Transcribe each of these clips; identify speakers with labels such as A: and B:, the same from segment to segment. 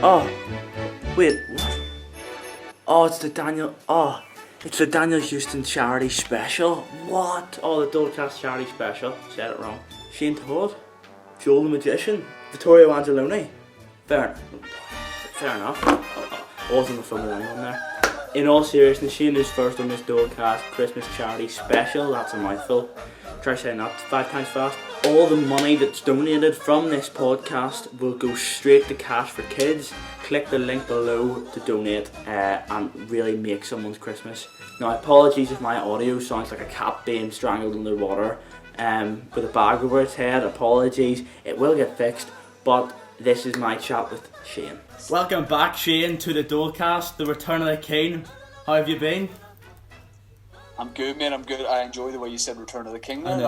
A: Oh, wait, what? Oh, it's the Daniel. Oh, it's the Daniel Houston charity special. What? Oh, the Dolecast charity special. Said it wrong. Shane Todd, Joel the Magician, Vittorio Angelone. Fair enough. I wasn't the with anyone there. In all seriousness, Shane is first on this Dolecast Christmas charity special. That's a mouthful. Try saying that 5 times fast. All the money that's donated from this podcast will go straight to Cash for Kids. Click the link below to donate and really make someone's Christmas. Now, apologies if my audio sounds like a cat being strangled in the water with a bag over its head. Apologies, it will get fixed, but this is my chat with Shane. Welcome back, Shane, to the Dolecast, the return of the king. How have you been?
B: I'm good, mate. I'm good. I enjoy the way you said "Return of the King."
A: I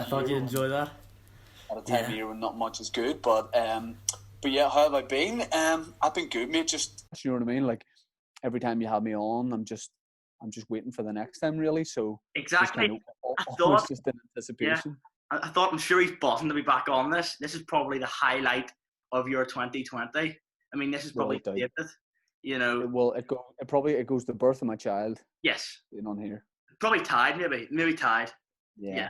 A: thought you'd enjoy that.
B: At a time of year when not much is good, but yeah, how have I been? I've been good, mate. Just, you know what I mean. Like every time you have me on, I'm just waiting for the next time, really. So
A: exactly.
B: Just in anticipation.
A: Yeah, I thought I'm sure he's buzzing to be back on this. This is probably the highlight of your 2020. I mean, this is probably dated. You know,
B: it goes the birth of my child.
A: Yes,
B: being on here.
A: Probably tied, maybe tied.
B: Yeah.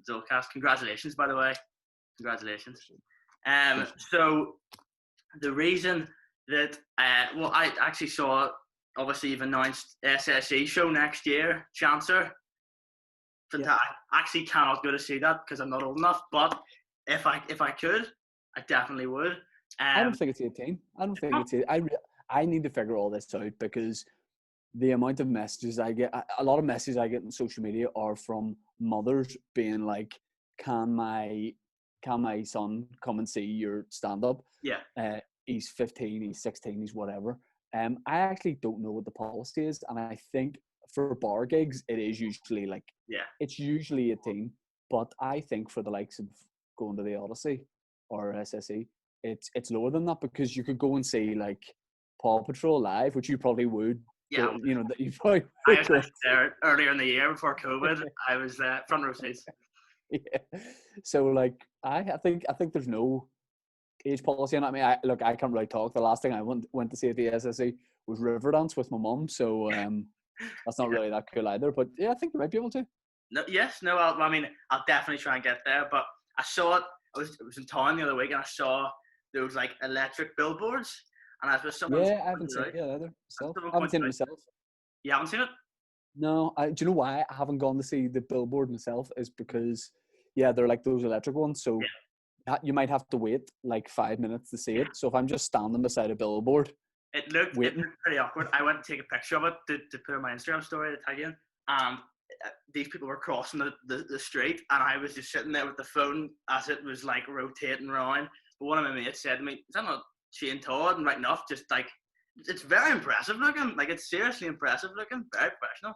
A: Dolecast, congratulations, by the way. Congratulations. So the reason that I actually saw, obviously you've announced SSE show next year, Chancer. Fantastic. I actually cannot go to see that because I'm not old enough. But if I could, I definitely would.
B: I don't think it's 18. I don't think it's 18. I need to figure all this out because the amount of messages I get, a lot of messages I get on social media are from mothers being like, can my son come and see your stand-up?
A: Yeah.
B: He's 15, he's 16, he's whatever. I actually don't know what the policy is, and I think for bar gigs, it is usually like, it's usually 18, but I think for the likes of going to the Odyssey or SSE, it's lower than that because you could go and see like Paw Patrol live, which you probably would.
A: Yeah,
B: you know that you probably.
A: I was there earlier in the year before COVID. I was front row seats.
B: Yeah, so like I think there's no age policy on it. I mean, I can't really talk. The last thing I went to see at the SSE was Riverdance with my mum, so that's not really that cool either. But yeah, I think you might be able to.
A: I'll definitely try and get there. But I saw it. I was in town the other week and I saw those like electric billboards. And I was someone.
B: Yeah, I haven't seen it either. I haven't seen it myself.
A: You haven't seen it?
B: No. Do you know why I haven't gone to see the billboard myself? Is because, they're like those electric ones. So you might have to wait like 5 minutes to see it. So if I'm just standing beside a billboard,
A: it looked pretty awkward. I went to take a picture of it to put on my Instagram story to tag in. And these people were crossing the street, and I was just sitting there with the phone as it was like rotating around. But one of my mates said to me, "Is that not Shane Todd?" And right enough, just like, it's very impressive looking. Like, it's seriously impressive looking, very professional.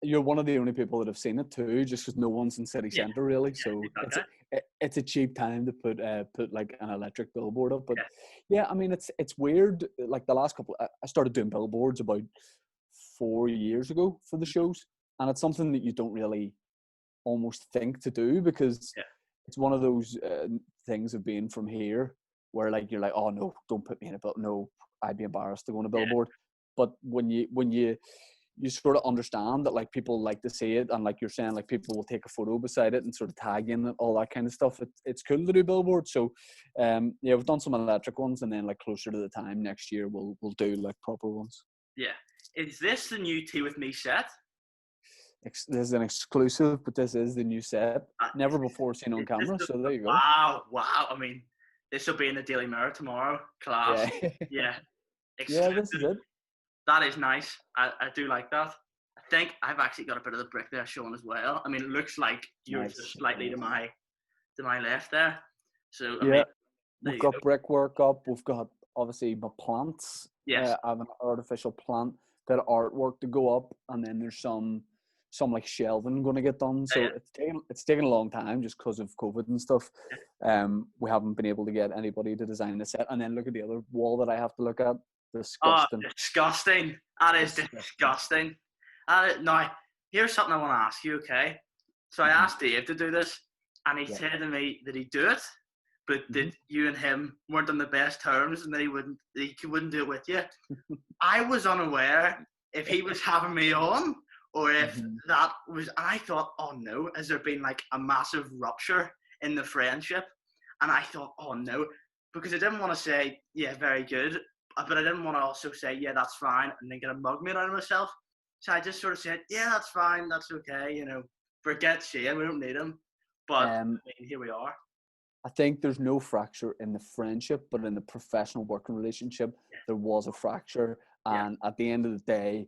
B: You're one of the only people that have seen it too, just because no one's in city centre really. So it's a cheap time to put like an electric billboard up. But I mean, it's weird. Like the last couple, I started doing billboards about 4 years ago for the shows, and it's something that you don't really almost think to do because it's one of those things of being from here where like you're like, oh no, don't put me in a billboard. No, I'd be embarrassed to go on a billboard. But when you sort of understand that like people like to see it, and like you're saying, like people will take a photo beside it and sort of tag in all that kind of stuff. It's cool to do billboards. So we've done some electric ones, and then like closer to the time next year we'll do like proper ones.
A: Yeah. Is this the new Tea With Me set?
B: This is an exclusive, but this is the new set. Never before seen on camera, so there you go.
A: Wow. I mean, this will be in the Daily Mirror tomorrow. Class. Yeah.
B: Yeah, this is it.
A: That is nice. I do like that. I think I've actually got a bit of the brick there shown as well. I mean, it looks like you're just slightly to my left there. So
B: we've got brickwork up. We've got obviously my plants.
A: Yes.
B: I have an artificial plant, bit of artwork to go up, and then there's some like shelving going to get done. So it's taken a long time just because of COVID and stuff. We haven't been able to get anybody to design the set. And then look at the other wall that I have to look at. Disgusting.
A: Oh, disgusting. That is disgusting. Now, here's something I want to ask you, okay? So I asked Dave to do this, and he said to me that he'd do it, but that you and him weren't on the best terms, and that he wouldn't do it with you. I was unaware if he was having me on, or if that was. And I thought, oh no, has there been like a massive rupture in the friendship? And I thought, oh no, because I didn't want to say, yeah, very good, but I didn't want to also say, yeah, that's fine, and then get a mug made out of myself. So I just sort of said, yeah, that's fine, that's okay, you know, forget Shane, we don't need him. But I mean, here we are.
B: I think there's no fracture in the friendship, but in the professional working relationship, there was a fracture. And at the end of the day,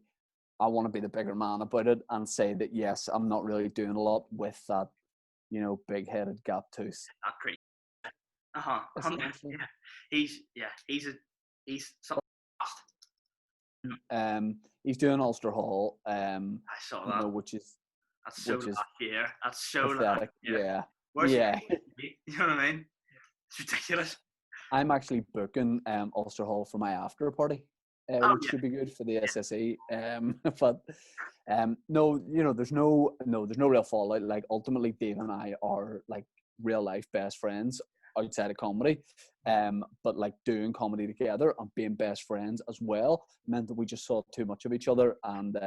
B: I want to be the bigger man about it and say that, yes, I'm not really doing a lot with that, you know, big-headed gap tooth.
A: Not pretty. He's something fast.
B: He's doing Ulster Hall.
A: I saw that.
B: You know, which is
A: last year. That's so
B: pathetic. Yeah.
A: Where's you know what I mean? It's ridiculous.
B: I'm actually booking Ulster Hall for my after party, which should be good for the SSE. But no, you know, there's no real fallout. Like ultimately, Dave and I are like real life best friends outside of comedy. But like doing comedy together and being best friends as well meant that we just saw too much of each other, and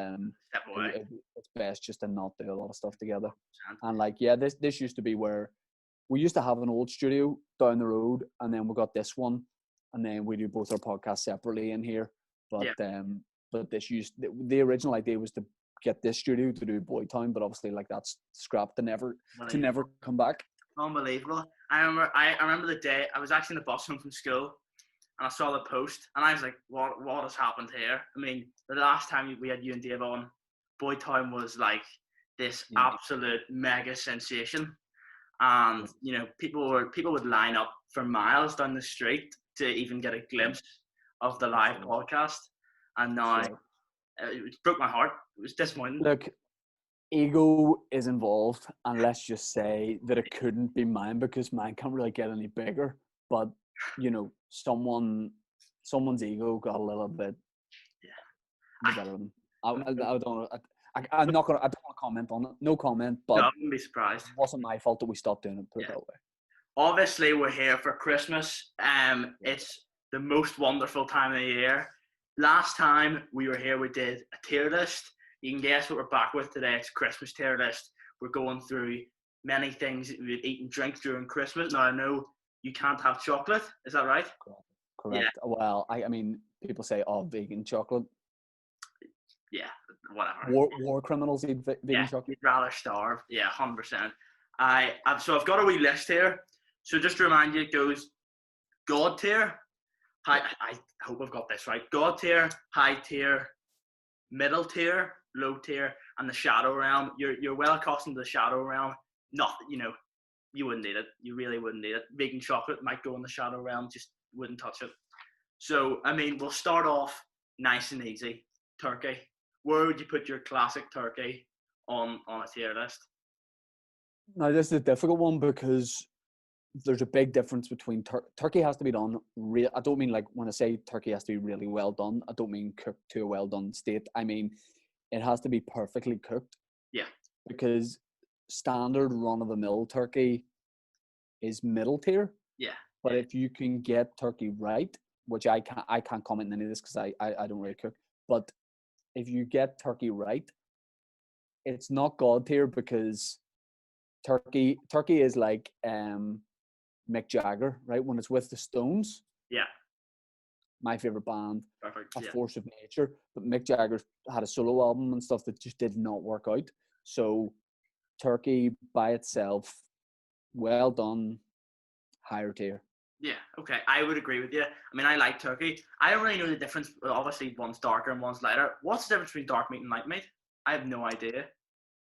B: it's best just to not do a lot of stuff together. And like, yeah, this used to be where we used to have an old studio down the road, and then we got this one, and then we do both our podcasts separately in here. But the original idea was to get this studio to do Boytown, but obviously like that's scrapped to never come back.
A: Unbelievable. I remember the day I was actually in the bus home from school, and I saw the post, and I was like, what has happened here? I mean, the last time we had you and Dave on, Boytown was like this absolute mega sensation, and you know, people would line up for miles down the street to even get a glimpse of the live podcast, and now it broke my heart. It was disappointing.
B: Look, ego is involved, and let's just say that it couldn't be mine because mine can't really get any bigger. But you know, someone's ego got a little bit better than I don't want to comment on it. No comment. But
A: no, I wouldn't be surprised.
B: It wasn't my fault that we stopped doing it. Put it that way.
A: Obviously, we're here for Christmas. It's the most wonderful time of the year. Last time we were here, we did a tier list. You can guess what we're back with today. It's a Christmas tier list. We're going through many things that we would eat and drink during Christmas. Now, I know you can't have chocolate. Is that right?
B: Correct. Yeah. Well, I mean, people say, oh, vegan chocolate.
A: Yeah, whatever.
B: War criminals eat vegan chocolate?
A: You'd rather starve. Yeah, 100%. So I've got a wee list here. So just to remind you, it goes God tier. I hope I've got this right. God tier, high tier, middle tier, low tier, and the shadow realm. You're well accustomed to the shadow realm. Nothing, you know, you wouldn't need it. You really wouldn't need it. Vegan chocolate might go in the shadow realm, just wouldn't touch it. So, I mean, we'll start off nice and easy. Turkey. Where would you put your classic turkey on a tier list?
B: Now, this is a difficult one because there's a big difference between turkey has to be done I don't mean like when I say turkey has to be really well done, I don't mean cooked to a well done state. I mean it has to be perfectly cooked. Yeah. Because standard run of the mill turkey is middle tier. Yeah. But if you can get turkey right, which I can't comment on any of this because I don't really cook, but if you get turkey right, it's not God tier because turkey is like Mick Jagger, right? When it's with the Stones. Yeah. My favorite band. Perfect. A force of nature. But Mick Jagger had a solo album and stuff that just did not work out. So turkey by itself, well done, higher tier.
A: Yeah, okay. I would agree with you. I mean, I like turkey. I don't really know the difference. Obviously, one's darker and one's lighter. What's the difference between dark meat and light meat? I have no idea.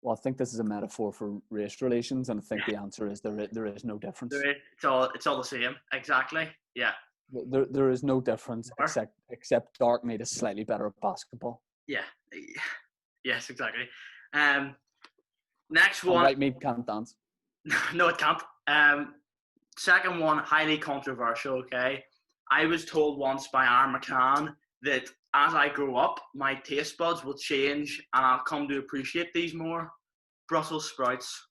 B: Well, I think this is a metaphor for race relations, and I think the answer is there is no difference.
A: It's all the same. Exactly. Yeah.
B: There is no difference except dark meat is slightly better at basketball.
A: Yeah. Yes, exactly. Next one.
B: And white meat can't dance.
A: No, it can't. Second one, highly controversial. Okay, I was told once by Aaron McCann that as I grow up, my taste buds will change and I'll come to appreciate these more. Brussels sprouts.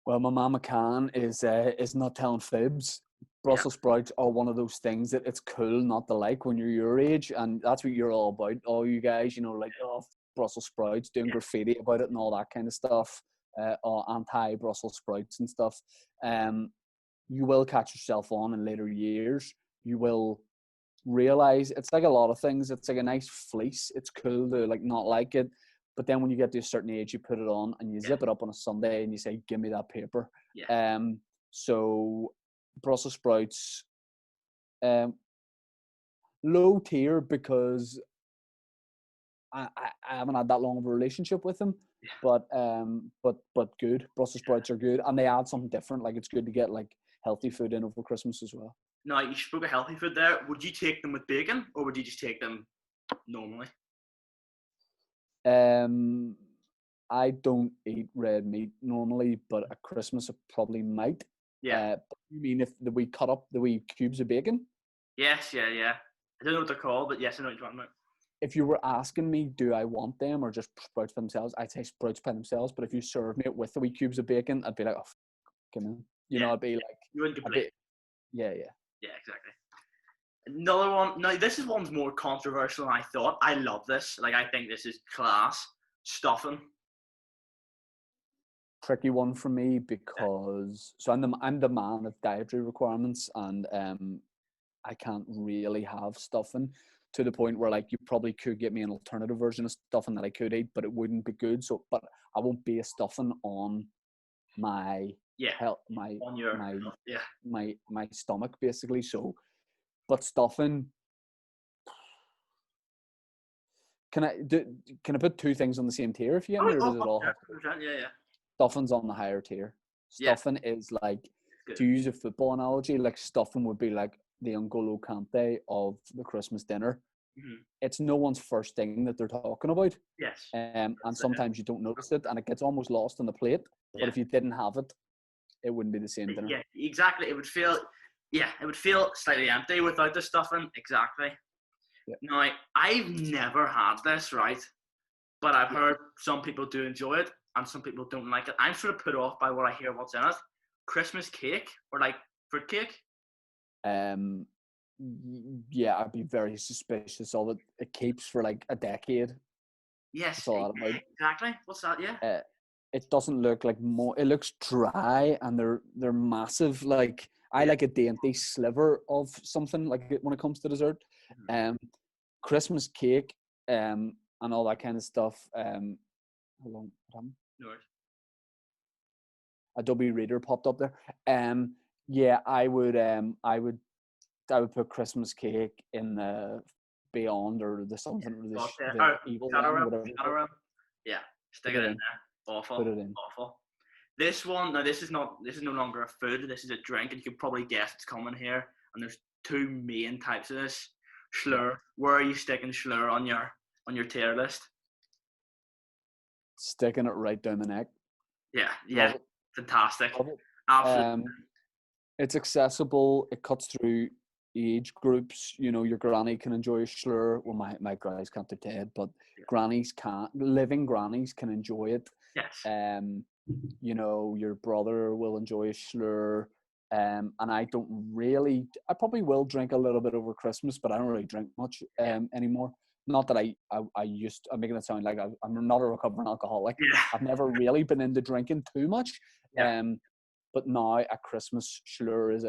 B: Well, my mama can is not telling fibs.
A: Yeah.
B: Brussels sprouts are one of those things that it's cool not to like when you're your age, and that's what you're all about. All you guys, like Brussels sprouts, doing
A: Yeah.
B: graffiti about it and all that kind of stuff. Anti Brussels sprouts and stuff. You will catch yourself on in later years. You will realize it's like a lot of things. It's like a nice fleece. It's cool to like not like it, but then when you get to a certain age, you put it on and you zip it up on a Sunday and you say, "Give me that paper."
A: Yeah.
B: So Brussels sprouts, low tier because I haven't had that long of a relationship with them. But good. Brussels sprouts are good, and they add something different. Like it's good to get like healthy food in over Christmas as well.
A: Now, you spoke of healthy food there. Would you take them with bacon, or would you just take them normally?
B: I don't eat red meat normally, but at Christmas I probably might.
A: Yeah.
B: You mean if we cut up the wee cubes of bacon?
A: Yes, yeah. I don't know what they're called, but yes, I know what you're talking about.
B: If you were asking me, do I want them or just sprouts by themselves? I'd say sprouts by themselves. But if you serve me it with the wee cubes of bacon, I'd be like, oh, come on. I'd be like,
A: you wouldn't complain.
B: Yeah.
A: Yeah, exactly. Another one. Now, this is one's more controversial than I thought. I love this. Like, I think this is class. Stuffing.
B: Tricky one for me because I'm the man of dietary requirements, and I can't really have stuffing to the point where like you probably could get me an alternative version of stuffing that I could eat, but it wouldn't be good. So, but I won't be a stuffing on my health, my stomach basically. So, but stuffing. Can I put two things on the same tier if you get me, or does it all?
A: Yeah.
B: Stuffing's on the higher tier. Stuffing is like, to use a football analogy, like stuffing would be like the N'Golo Kante of the Christmas dinner.
A: Mm-hmm.
B: It's no one's first thing that they're talking about.
A: Yes.
B: And sometimes you don't notice it, and it gets almost lost on the plate. But if you didn't have it, it wouldn't be the same dinner.
A: Yeah, exactly. It would feel slightly empty without the stuffing. Exactly. Yeah. Now, I've never had this, right? But I've heard some people do enjoy it, and some people don't like it. I'm sort of put off by what I hear what's in it. Christmas cake or like fruit cake.
B: Yeah, I'd be very suspicious of it. It keeps for like a decade.
A: Yes, exactly. What's that? Yeah.
B: It doesn't look like more. It looks dry, and they're massive. Like I like a dainty sliver of something like when it comes to dessert. Christmas cake, and all that kind of stuff. Hold on,
A: no worries.
B: Adobe Reader popped up there. Yeah, I would put Christmas cake in the Beyond or the something or the Evil One, whatever.
A: Yeah, stick it in there. Awful.
B: Put it in.
A: Awful. This one, now this is no longer a food. This is a drink, and you can probably guess it's coming here. And there's two main types of this. Schlur. Where are you sticking Schlur on your tier list?
B: Sticking it right down the neck.
A: Yeah. Fantastic. Absolutely.
B: It's accessible. It cuts through age groups. Your granny can enjoy a Schlur. Well, my grannies can't, they're dead, but grannies can't. Living grannies can enjoy it.
A: Yes.
B: Your brother will enjoy a Schlur. And I probably will drink a little bit over Christmas, but I don't really drink much anymore. Not that I'm making it sound like I'm not a recovering alcoholic.
A: Yeah.
B: I've never really been into drinking too much. But now at Christmas, Schlur is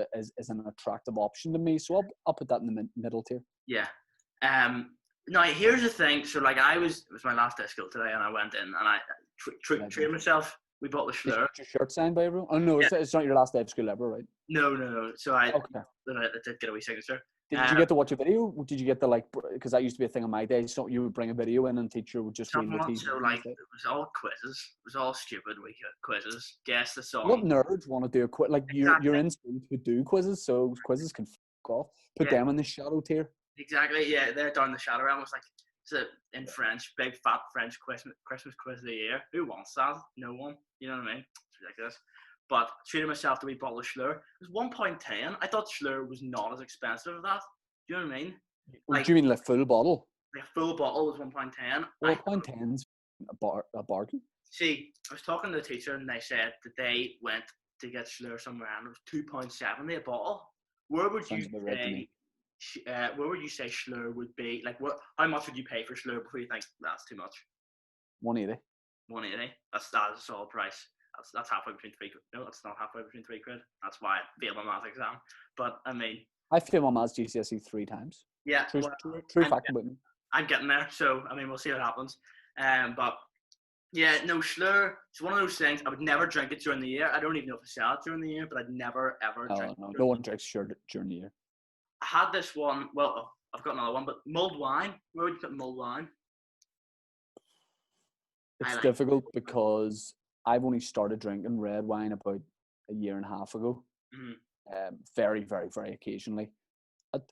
B: an attractive option to me. So I'll put that in the middle tier.
A: Yeah. Now here's the thing. So like it was my last day of school today, and I went in and I treated myself. We bought the Schlur.
B: Is your shirt signed by everyone? Oh no, it's not your last day of school ever, right?
A: No. So I did get a wee signature.
B: Did you get to watch a video? Did you get the because that used to be a thing in my day. So you would bring a video in and teacher would just read the TV.
A: So like it was all quizzes. It was all stupid quizzes. Guess the song.
B: What nerds want to do a quiz? Like you're in school to do quizzes, so quizzes can fuck off. Put them in the shadow tier.
A: Exactly. Yeah, they're down the shadow. I was like, it's in French, big fat French Christmas quiz of the year. Who wants that? No one. You know what I mean? It's ridiculous. But treated myself to a wee bottle of Schlur. It was 1.10. I thought Schlur was not as expensive as that. Do you know what I mean?
B: Do you mean like full bottle?
A: Like full bottle was 1.10.
B: 1.10's a bargain.
A: See, I was talking to the teacher and they said that they went to get Slur somewhere and it was £2.70 a bottle. Where would
B: Sounds about right to me.
A: where would you say Slur would be? Like, how much would you pay for Slur before you think that's too much?
B: 180.
A: 180. That's a solid price. That's halfway between £3. No, that's not halfway between £3. That's why I failed my math exam. But I mean,
B: I failed my maths GCSE 3 times.
A: yeah,
B: True fact about me.
A: I'm getting there. So I mean, we'll see what happens. But yeah, no, Slur, it's one of those things. I would never drink it during the year. I don't even know if I sell it during the year, but I'd never, ever drink it.
B: No one drinks Slur during the year.
A: I had this one, well, I've got another one, but mulled wine. Where would you put mulled wine?
B: It's difficult because I've only started drinking red wine about a year and a half ago.
A: Mm-hmm.
B: Very, very, very occasionally.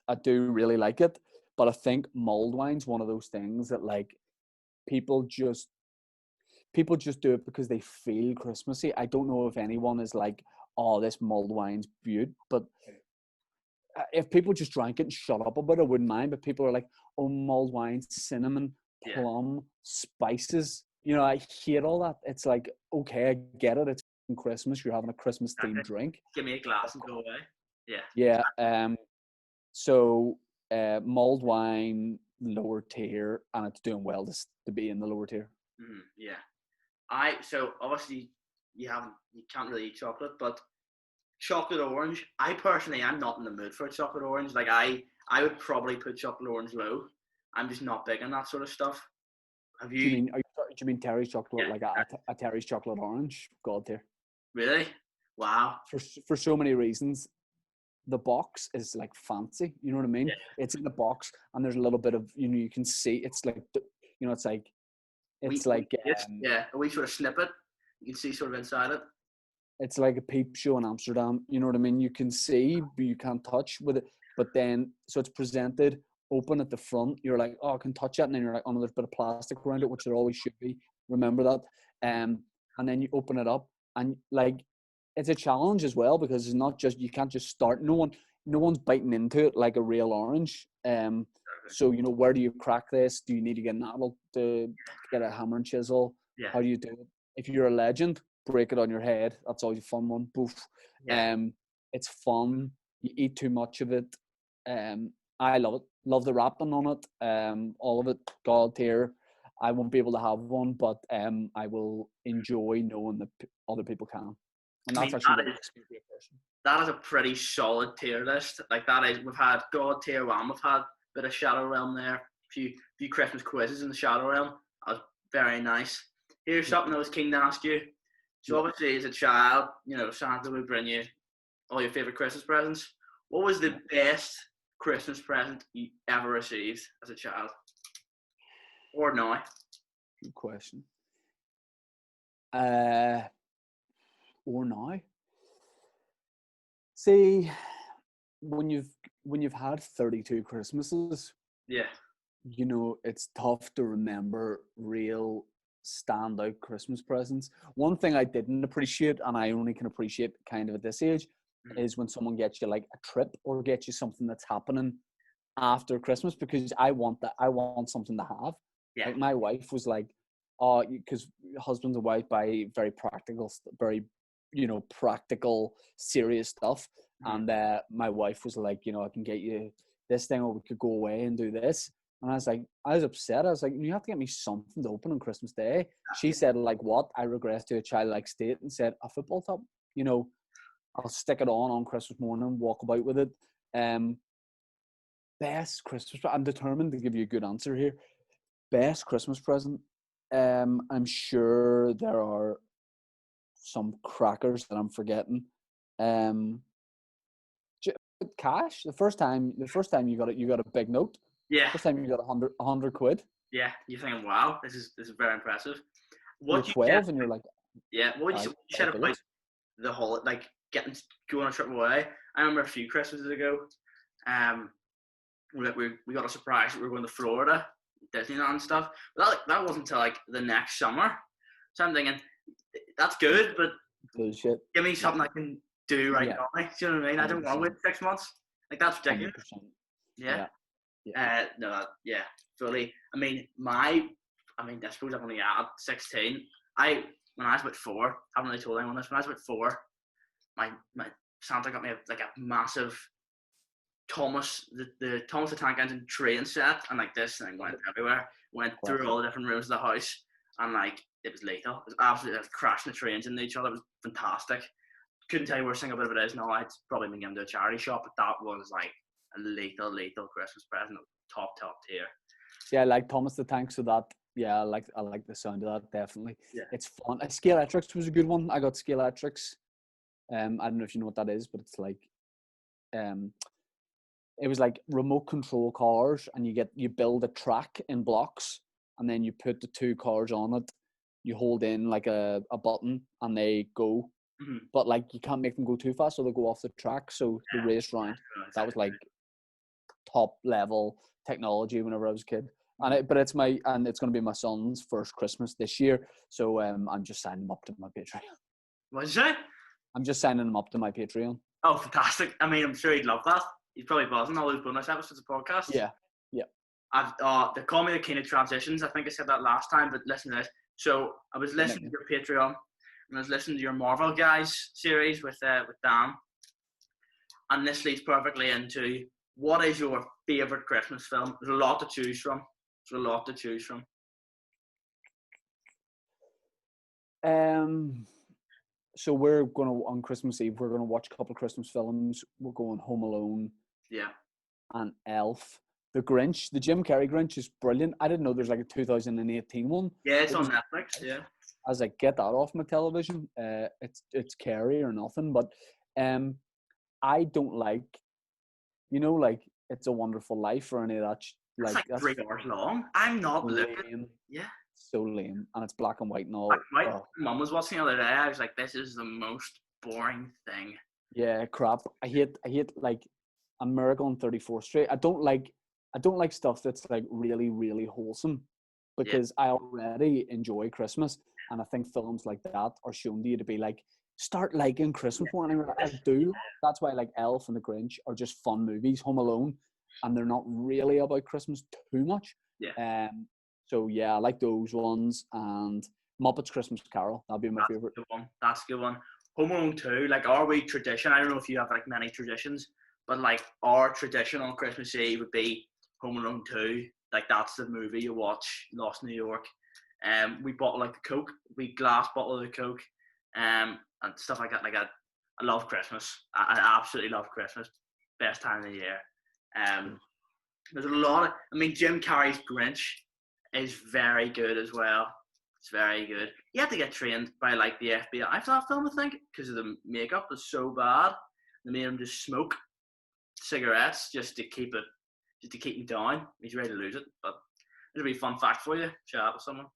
B: I do really like it, but I think mulled wine's one of those things that like people just do it because they feel Christmassy. I don't know if anyone is like, oh, this mulled wine's beaut, but if people just drank it and shut up about it, I wouldn't mind. But people are like, oh, mulled wine, cinnamon, plum, spices. You know, I hate all that. It's like, okay, I get it. It's Christmas. You're having a Christmas themed drink.
A: Give me a glass and go away. Yeah.
B: Yeah. So mulled wine, lower tier, and it's doing well to be in the lower tier.
A: Mm-hmm. Yeah. So obviously you can't really eat chocolate, but chocolate orange. I personally am not in the mood for a chocolate orange. Like I would probably put chocolate orange low. I'm just not big on that sort of stuff. Have you?
B: Do you mean Terry's chocolate, like a Terry's chocolate orange? God tier.
A: Really? Wow.
B: For so many reasons. The box is like fancy. You know what I mean?
A: Yeah.
B: It's in the box, and there's a little bit of you can see. It's like
A: a wee sort of snippet. You can see sort of inside it.
B: It's like a peep show in Amsterdam. You know what I mean? You can see, but you can't touch with it. But then, so it's presented open at the front. You're like, oh, I can touch it. And then you're like, oh, no, there's a bit of plastic around it, which there always should be. Remember that. And then you open it up. And like, it's a challenge as well because it's not just, you can't just start. No one's biting into it like a real orange. So, you know, where do you crack this? Do you need to get an adult to get a hammer and chisel?
A: Yeah.
B: How do you do it? If you're a legend, break it on your head. That's always a fun one. Boof.
A: Yeah.
B: It's fun. You eat too much of it. I love it. Love the wrapping on it. All of it. God tier. I won't be able to have one, but I will enjoy knowing that other people can. And that's actually what makes me be a person.
A: That is a pretty solid tier list. Like that is, we've had God tier 1, we've had a bit of Shadow Realm there, a few Christmas quizzes in the Shadow Realm. That was very nice. Here's something I was keen to ask you. So obviously as a child, you know, Santa would bring you all your favourite Christmas presents. What was the best Christmas present you ever received as a child? Or now?
B: Good question. Or now? See, when you've had 32 Christmases, you know, it's tough to remember real standout Christmas presents. One thing I didn't appreciate, and I only can appreciate kind of at this age, is when someone gets you like a trip or gets you something that's happening after Christmas, because I want that. I want something to have.
A: Yeah.
B: Like my wife was like, oh, because husbands and wife buy very practical, very, you know, practical, serious stuff. And my wife was like, you know, I can get you this thing, or we could go away and do this. And I was upset. I was like, you have to get me something to open on Christmas Day. She said, like, what? I regressed to a childlike state and said, a football top. You know, I'll stick it on Christmas morning, walk about with it. Best Christmas present. I'm determined to give you a good answer here. Best Christmas present. I'm sure there are some crackers that I'm forgetting. Cash. The first time you got a big note.
A: Yeah.
B: First time you got 100 quid.
A: Yeah. You're thinking, wow, this is very impressive.
B: You're 12 and you're like,
A: yeah. What you said about the whole like going on a trip away? I remember a few Christmases ago, we got a surprise that we were going to Florida, Disneyland and stuff. But that wasn't until like the next summer. So I'm thinking, that's good, but
B: bullshit.
A: Give me something I can do right now. Do you know what I mean? 100%. I don't want to wait 6 months. Like that's ridiculous.
B: 100%. Yeah.
A: No, fully. I mean, I I mean, I suppose I'm only at 16. When I was about 4, I haven't really told anyone this. When I was about 4, my Santa got me a massive Thomas the Thomas the Tank Engine train set, and like this thing went everywhere. Went through all the different rooms of the house, and like it was lethal. It was absolutely crashing the trains into each other. It was fantastic. Couldn't tell you where a single bit of it is now. I'd probably been given to a charity shop, but that was like a lethal Christmas present. Top tier.
B: Yeah, I like Thomas the Tank, so that I like the sound of that, definitely.
A: Yeah.
B: It's fun. Scalextrics was a good one. I got Scalextrics. I don't know if you know what that is, but it's like it was like remote control cars, and you build a track in blocks, and then you put the 2 cars on it. You hold in like a button, and they go.
A: Mm-hmm.
B: But like you can't make them go too fast, so they go off the track. So the race round, that was like top level technology whenever I was a kid. And it's going to be my son's first Christmas this year. So I'm just signing him up to my Patreon.
A: What did you say?
B: I'm just signing him up to my Patreon.
A: Oh, fantastic! I mean, I'm sure he'd love that. He's probably buzzing all those bonus episodes of podcasts.
B: Yeah.
A: They call me the king of transitions. I think I said that last time, but listen to this. So I was listening to your Patreon, and I was listening to your Marvel Guys series with Dan, and this leads perfectly into what is your favorite Christmas film? There's a lot to choose from.
B: So we're gonna on Christmas Eve. We're gonna watch a couple of Christmas films. We're going Home Alone.
A: Yeah.
B: And Elf. The Grinch, the Jim Carrey Grinch is brilliant. I didn't know there's like a 2018 one.
A: Yeah, it's on Netflix. Yeah.
B: I was like, get that off my television. It's Carrey or nothing. But I don't like, like It's a Wonderful Life or any of that.
A: Like 3 hours long. I'm not looking. Yeah.
B: So lame, and it's black and white and all.
A: Black and white. Mum was watching the other day. I was like, this is the most boring thing.
B: Yeah, crap. I hate like A Miracle on 34th Street. I don't like stuff that's like really, really wholesome, because I already enjoy Christmas, and I think films like that are shown to you to be like, start liking Christmas more. And I do. That's why like Elf and The Grinch are just fun movies. Home Alone, and they're not really about Christmas too much.
A: Yeah.
B: So yeah, I like those ones, and Muppets Christmas Carol. That'd be my favorite.
A: That's a good one. Home Alone 2, like our wee tradition. I don't know if you have like many traditions, but like our tradition on Christmas Eve would be Home Alone 2. Like that's the movie you watch. Lost New York. We bought like the Coke. We glass bottle of the Coke. And stuff like that. Like I love Christmas. I absolutely love Christmas. Best time of the year. There's a lot of. I mean, Jim Carrey's Grinch is very good as well. It's very good. You had to get trained by like the FBI for that film, I think, because of the makeup was so bad. They made him just smoke cigarettes just to keep him down. He's ready to lose it. But it'll be a fun fact for you. Chat with someone.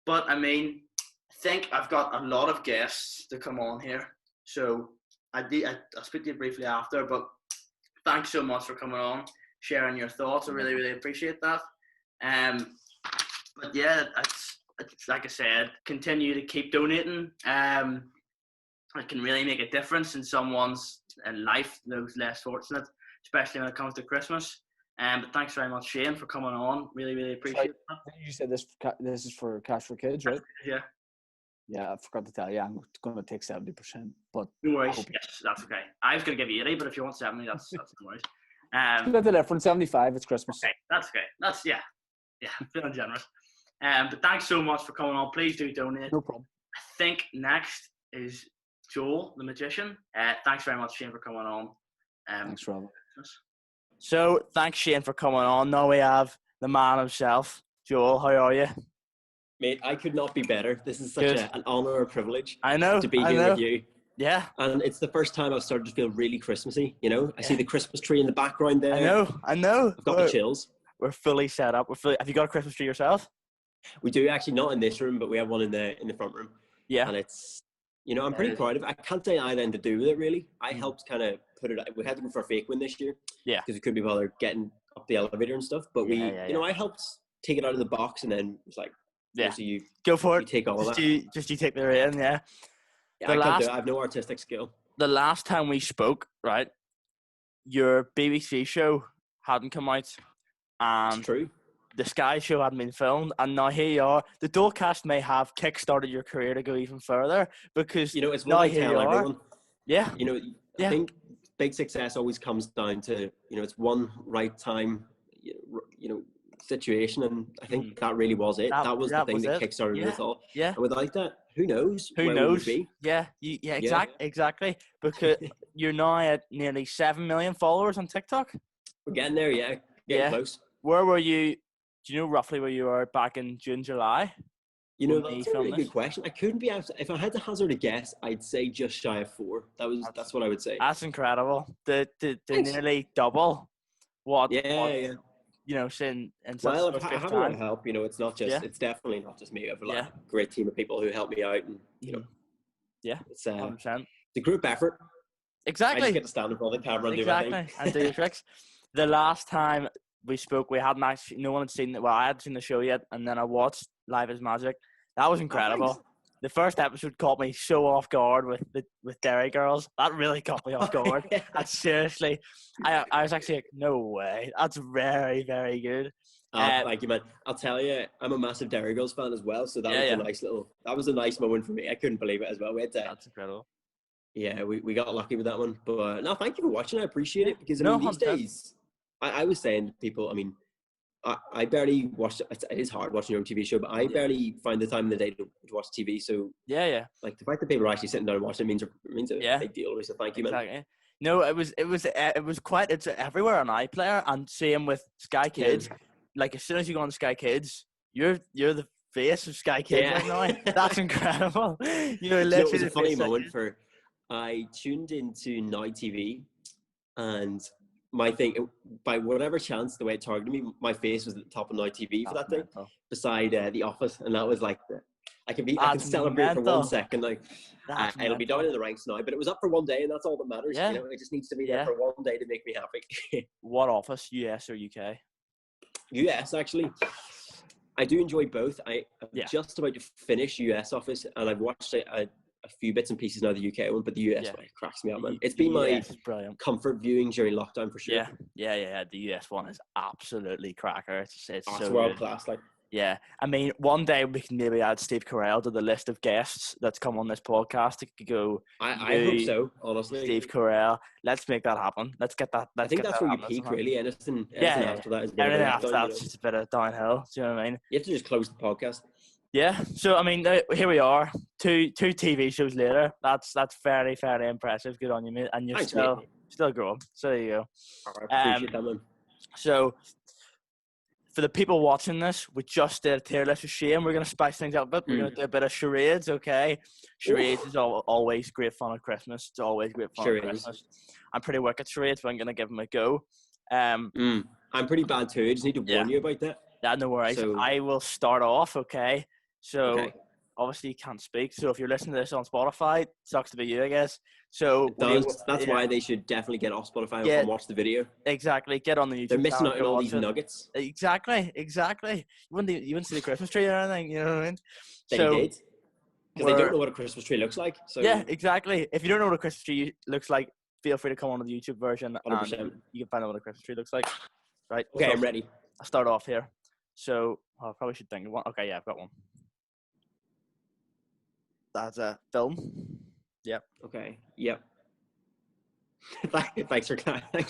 A: But I mean, I think I've got a lot of guests to come on here. So I'll speak to you briefly after. But thanks so much for coming on, sharing your thoughts. I really, really appreciate that. But yeah, it's like I said, continue to keep donating. It can really make a difference in someone's life, those less fortunate, especially when it comes to Christmas. But thanks very much, Shane, for coming on. Really, really appreciate that.
B: You said this is for Cash for Kids, right?
A: Yeah.
B: Yeah, I forgot to tell you, I'm going to take 70%. But
A: no worries. Yes, that's okay. I was going to give you 80, but if you want 70, that's no worries.
B: Split the difference. 75. It's Christmas.
A: Okay, that's okay. That's yeah, feeling generous. But thanks so much for coming on. Please do donate.
B: No problem.
A: I think next is Joel, the magician. Thanks very much, Shane, for coming on.
B: Thanks, Robert.
A: So thanks, Shane, for coming on. Now we have the man himself, Joel. How are you?
C: Mate, I could not be better. This is such an honour or privilege.
A: I know
C: to be here with you.
A: Yeah.
C: And it's the first time I've started to feel really Christmassy, I see the Christmas tree in the background there.
A: I know.
C: I've got the chills. We're
A: fully set up. Have you got a Christmas tree yourself?
C: We do, actually, not in this room, but we have one in the front room.
A: Yeah.
C: And it's, I'm pretty proud of it. I can't say I had anything to do with it, really. I helped kind of put it, we had to go for a fake one this year.
A: Yeah.
C: Because we couldn't be bothered getting up the elevator and stuff. But I helped take it out of the box, and then it was like, so you
A: go for it.
C: You take all of that.
A: You take the rein, yeah.
C: Yeah, I can't do it. I have no artistic skill.
A: The last time we spoke, right, your BBC show hadn't come out, and
C: it's true.
A: the Sky Show hadn't been filmed, and now here you are. The Dolecast may have kickstarted your career to go even further because
C: it's
A: now
C: what I
A: here
C: tell
A: you are.
C: everyone.
A: Yeah.
C: I think big success always comes down to, it's one right time, situation, and I think that really was it. That was the thing that kickstarted it all.
A: Yeah.
C: And without that, who knows?
A: Who
C: where
A: knows?
C: we would be?
A: Yeah. Exactly. Because you're now at nearly 7 million followers on TikTok.
C: We're getting there, getting close.
A: Where were you? Do you know roughly where you were back in June, July?
C: That's a really good question. I couldn't be out. If I had to hazard a guess, I'd say just shy of 4. That's what I would say.
A: That's incredible. The nearly double. What?
C: Yeah.
A: In such
C: well,
A: a
C: I have a lot of help. It's not just. It's definitely not just me. I have a great team of people who help me out, and it's
A: 100%.
C: It's a group effort.
A: Exactly.
C: I just get to stand in front of the camera and do my thing.
A: And do your tricks. The last time we spoke, we hadn't actually. No one had seen it. Well, I hadn't seen the show yet, and then I watched Live is Magic. That was incredible. The first episode caught me so off guard with Dairy Girls. That really caught me off guard. And seriously, I was actually like, no way. That's very, very good.
C: Thank you, man. I'll tell you, I'm a massive Dairy Girls fan as well. So that was a nice moment for me. I couldn't believe it as well.
A: That's incredible.
C: Yeah, we got lucky with that one. But no, thank you for watching. I appreciate it because these days, I was saying to people, I barely watch. It is hard watching your own TV show, but I barely find the time in the day to watch TV. So like the fact that people are actually sitting down and watching it means a big deal. So thank you, man.
A: Exactly. No, it was quite. It's everywhere on iPlayer, and same with Sky Kids. Like as soon as you go on Sky Kids, you're the face of Sky Kids right now. That's incredible. Literally,
C: it was a funny moment I tuned into Now TV, and my thing, by whatever chance, the way it targeted me, my face was at the top of Now TV for that thing, beside The Office, and that was like I can celebrate for 1 second. Like it'll be down in the ranks now, but it was up for one day, and that's all that matters.
A: Yeah.
C: It just needs to be there for one day to make me happy.
A: What office, US or UK?
C: US, actually. I do enjoy both. I'm just about to finish US Office, and I've watched a few bits and pieces now, the UK one, but the US one cracks me up, man. It's been my comfort viewing during lockdown for sure.
A: Yeah. The US one is absolutely cracker. It's so
C: world
A: good.
C: class, like.
A: Yeah, one day we can maybe add Steve Carell to the list of guests that's come on this podcast. It could go.
C: I hope so, honestly.
A: Steve Carell. Let's make that happen. Let's get that.
C: I think that's where you peak, really. Anything after that is
A: everything after that's just a bit of downhill. Do you know what I mean?
C: You have to just close the podcast.
A: Yeah. So here we are, two TV shows later. That's very, very impressive. Good on you, mate. And you're still growing. So there you go.
C: I appreciate that, man.
A: So, for the people watching this, we just did a tier list with Shane. We're going to spice things up a bit. We're going to do a bit of charades, okay? Charades is always great fun at Christmas. It's always great fun at Christmas. I'm pretty weak at charades, but I'm going to give them a go.
C: I'm pretty bad too. I just need to warn you about that.
A: Yeah, no worries. So, I will start off, okay? So, obviously you can't speak. So, if you're listening to this on Spotify, it sucks to be you, I guess. So
C: that's why they should definitely get off Spotify and watch the video.
A: Exactly. Get on the YouTube.
C: They're missing out on all these nuggets.
A: Exactly. You wouldn't see the Christmas tree or anything, you know what I mean?
C: They did. Because they don't know what a Christmas tree looks like. So
A: yeah, exactly. If you don't know what a Christmas tree looks like, feel free to come on to the YouTube version 100%. And you can find out what a Christmas tree looks like. Right.
C: Okay, I'm ready.
A: I'll start off here. So I probably should think of one. Okay, yeah, I've got one. That's a film. Yep.
C: Okay. Yep. Thanks for clarifying.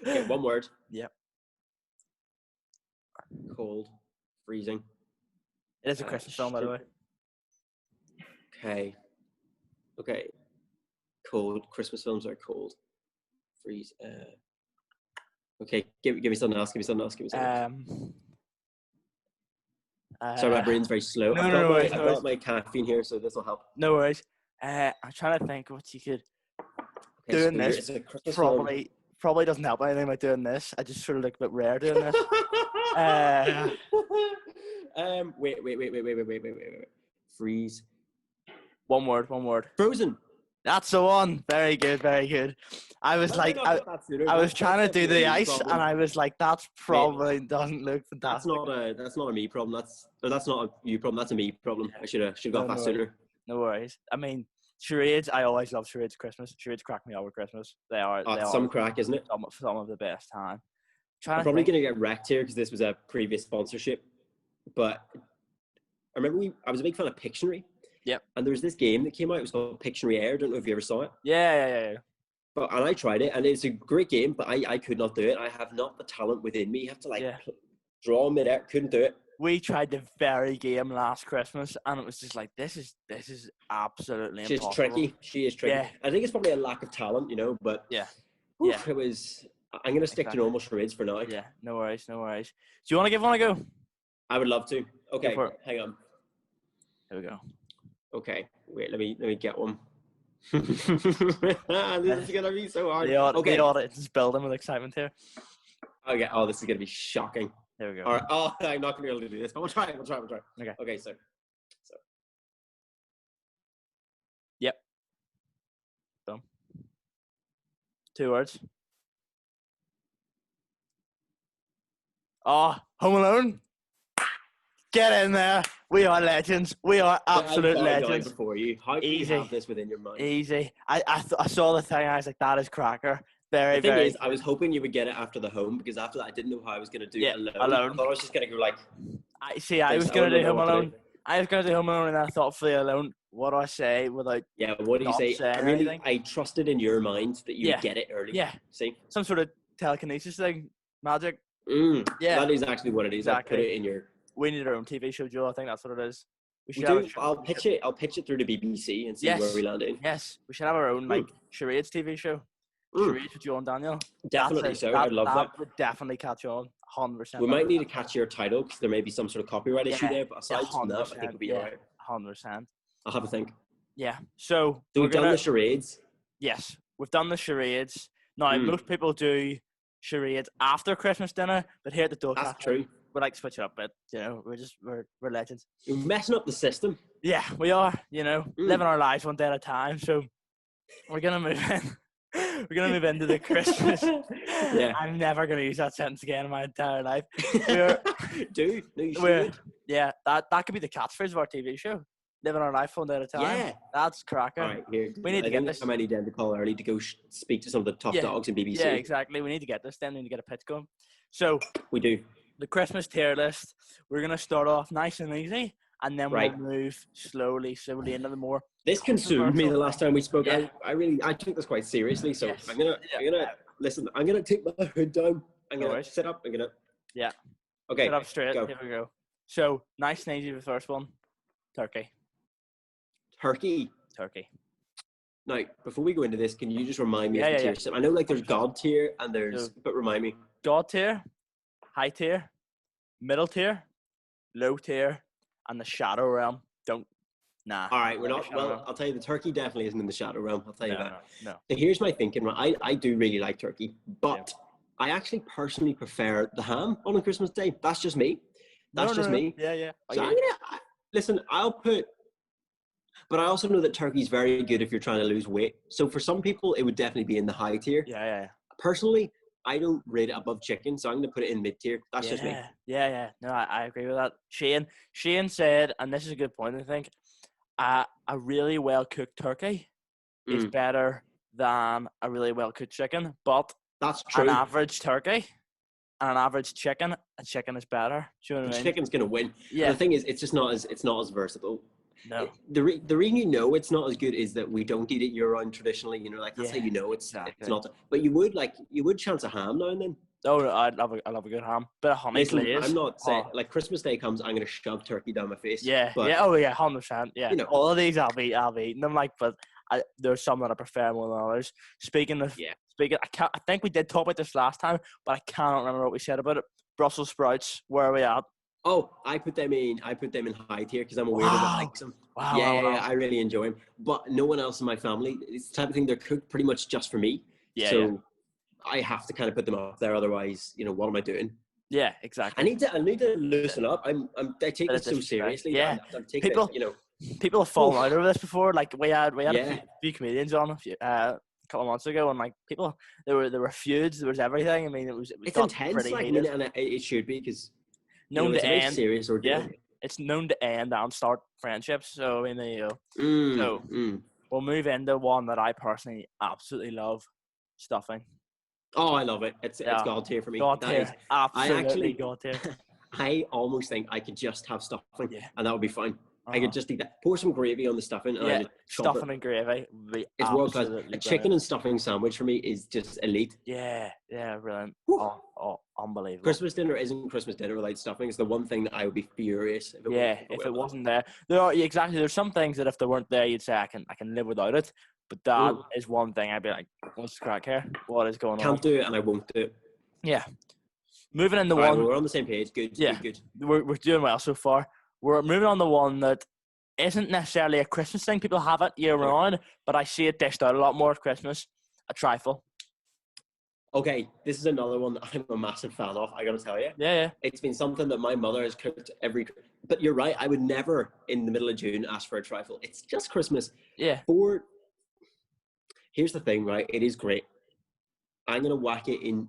C: Okay, one word.
A: Yep.
C: Cold. Freezing.
A: It is a Christmas film, by the way.
C: Okay. Cold. Christmas films are cold. Freeze. Okay. Give me something else. Sorry, my brain's very slow. I've got my caffeine here, so this will help.
A: No worries. I'm trying to think what you could doing this. Probably doesn't help anything by doing this. I just sort of look a bit rare doing this.
C: Wait. Freeze.
A: One word.
C: Frozen.
A: That's the one. Very good. I was I was trying to do the ice, and I was like, that probably doesn't look fantastic.
C: That's not a me problem. That's not a you problem. That's a me problem. I should have got that sooner.
A: No worries. I mean, charades. I always love charades. Christmas charades crack me up with Christmas. They are
C: some crack, isn't it?
A: Some of the best time.
C: I'm probably going to get wrecked here because this was a previous sponsorship. But I remember I was a big fan of Pictionary.
A: Yep.
C: And there was this game that came out. It was called Pictionary Air. I don't know if you ever saw it.
A: Yeah.
C: And I tried it, and it's a great game, but I could not do it. I have not the talent within me. You have to draw mid-air. Couldn't do it.
A: We tried the very game last Christmas, and it was just like, this is absolutely impossible.
C: She's tricky. She is tricky. Yeah. I think it's probably a lack of talent, but it was. I'm going to stick to normal charades for now.
A: Yeah, no worries. Do you want to give one a go?
C: I would love to. Okay, hang on.
A: Here we go.
C: Okay, wait. Let me get one. This is gonna be so hard.
A: The audience is building with excitement here.
C: Okay. Oh, this is gonna be shocking.
A: There we go.
C: All right. Oh, I'm not gonna be able to do this, but we'll try. Okay. So.
A: Yep. Boom. 2 words. Oh, Home Alone. Get in there. We are legends. We are absolute legends.
C: Before you. How can you have this within your mind?
A: Easy. I saw the thing. I was like, that is cracker. The thing is,
C: I was hoping you would get it after the home, because after that, I didn't know how I was going to do it alone.
A: Alone.
C: I thought I was just going to go like...
A: I was going to do Home Alone. I was going to do Home Alone, and I thought for the Alone, what do I say without...
C: Yeah, what do you say? I trusted in your mind that you would get it early.
A: Yeah.
C: See?
A: Some sort of telekinesis thing. Magic.
C: Yeah. That is actually what it is. Exactly. I put it in your...
A: We need our own TV show, Joe. I think that's what it is.
C: We do. I'll pitch it through the BBC and see where we land in.
A: Yes. We should have our own charades TV show. Charades with Joe and Daniel.
C: Definitely so. I'd love that.
A: That would definitely catch on. 100%.
C: We might need to catch your title because there may be some sort of copyright issue there. But aside from that, I think we'll be alright.
A: 100%.
C: I'll have a think.
A: Yeah. So
C: we've done the charades.
A: Yes, we've done the charades. Now most people do charades after Christmas dinner, but here at the Dolecast,
C: that's true.
A: We like to switch it up a bit. We're legends.
C: You're messing up the system.
A: Yeah, we are. Living our lives one day at a time. So we're gonna move in. We're gonna move into the Christmas.
C: Yeah.
A: I'm never gonna use that sentence again in my entire life.
C: Dude, no, you should.
A: Yeah, that could be the catchphrase of our TV show. Living our life one day at a time. Yeah. That's cracker.
C: All right, here.
A: We need to get this.
C: I might need them to call early to go speak to some of the top dogs in BBC.
A: Yeah, exactly. We need to get this then. We need to get a pitch going. So
C: we do.
A: The Christmas tier list. We're gonna start off nice and easy, and then we'll move slowly into the more.
C: This consumed me the last time we spoke. Yeah. I took this quite seriously. So I'm gonna listen. I'm gonna take my hood down. I'm gonna sit up. I'm gonna.
A: Yeah.
C: Okay.
A: Sit up straight.
C: Go.
A: Here we go. So nice and easy. The first one. Turkey.
C: Now, before we go into this, can you just remind me of the tiers? I know there's God tier and but remind me.
A: God tier, high tier, middle tier, low tier, and the shadow realm. All
C: right, we're not. Well, I'll tell you, the turkey definitely isn't in the shadow realm. I'll tell you that.
A: No.
C: So here's my thinking. I do really like turkey, but I actually personally prefer the ham on a Christmas Day. That's just me. That's just me.
A: Yeah.
C: So I'm gonna listen. But I also know that turkey's very good if you're trying to lose weight. So for some people, it would definitely be in the high tier.
A: Yeah.
C: Personally, I don't rate it above chicken, so I'm going to put it in mid tier. That's just me.
A: Yeah. No, I agree with that. Shane said, and this is a good point, I think, a really well-cooked turkey is better than a really well-cooked chicken. But
C: that's true.
A: An average turkey and an average chicken, a chicken is better. Do you know what I mean?
C: Chicken's going to win. Yeah. And the thing is, it's not as versatile.
A: No.
C: The reason it's not as good is that we don't eat it year round traditionally. That's how you know it's not. But you would chance a ham now and then.
A: Oh, I love a good ham. Bit of honey glaze.
C: I'm not saying Christmas Day comes, I'm gonna shove turkey down my face.
A: Yeah.
C: But,
A: 100%. Yeah. All of these I'll be eating them but there's some that I prefer more than others. Speaking, I think we did talk about this last time, but I cannot remember what we said about it. Brussels sprouts. Where are we at?
C: Oh, I put them in high tier because I'm a weirdo that likes them.
A: Wow.
C: Yeah, I really enjoy them. But no one else in my family. It's the type of thing they're cooked pretty much just for me. Yeah. So I have to kind of put them up there. Otherwise, what am I doing?
A: Yeah, exactly.
C: I need to loosen up. I take this so seriously.
A: Yeah.
C: I'm taking
A: people have fallen out over this before. Like we had a few comedians on a couple of months ago, and people there were feuds. There was everything. I mean, it's
C: intense. And it should be because.
A: Known to end,
C: serious ordeal.
A: Yeah, it's known to end and start friendships. So I mean, there you go. We'll move into one that I personally absolutely love: stuffing.
C: Oh, I love it. It's
A: Yeah.
C: God tier for me.
A: God
C: That
A: tier.
C: is-
A: Absolutely God tier.
C: I almost think I could just have stuffing,
A: Yeah.
C: and that would be fine. I
A: Uh-huh.
C: could just eat that. Pour some gravy on the stuffing, and I
A: Yeah,
C: just chop
A: stuffing
C: it.
A: and gravy would be
C: It's world class.
A: absolutely
C: A chicken
A: brilliant.
C: and stuffing sandwich for me is just elite.
A: Yeah, brilliant.
C: Whew.
A: Oh, unbelievable.
C: Christmas dinner isn't Christmas dinner without stuffing. It's the one thing that I would be furious if it
A: Yeah, if it wasn't there. Exactly. There's some things that if they weren't there, you'd say I can live without it. But that is one thing I'd be like, what's the crack here? What is going on?
C: Can't do it, and I won't do it.
A: Yeah. Moving into
C: Right,
A: one.
C: we're on the same page. Good.
A: Yeah.
C: Good.
A: We're doing well so far. We're moving on to one that isn't necessarily a Christmas thing. People have it year round, but I see it dished out a lot more at Christmas. A trifle.
C: Okay, this is another one that I'm a massive fan of. I got to tell you.
A: Yeah.
C: It's been something that my mother has cooked every. But you're right. I would never, in the middle of June, ask for a trifle. It's just Christmas.
A: Yeah.
C: Here's the thing, right? It is great. I'm gonna whack it in.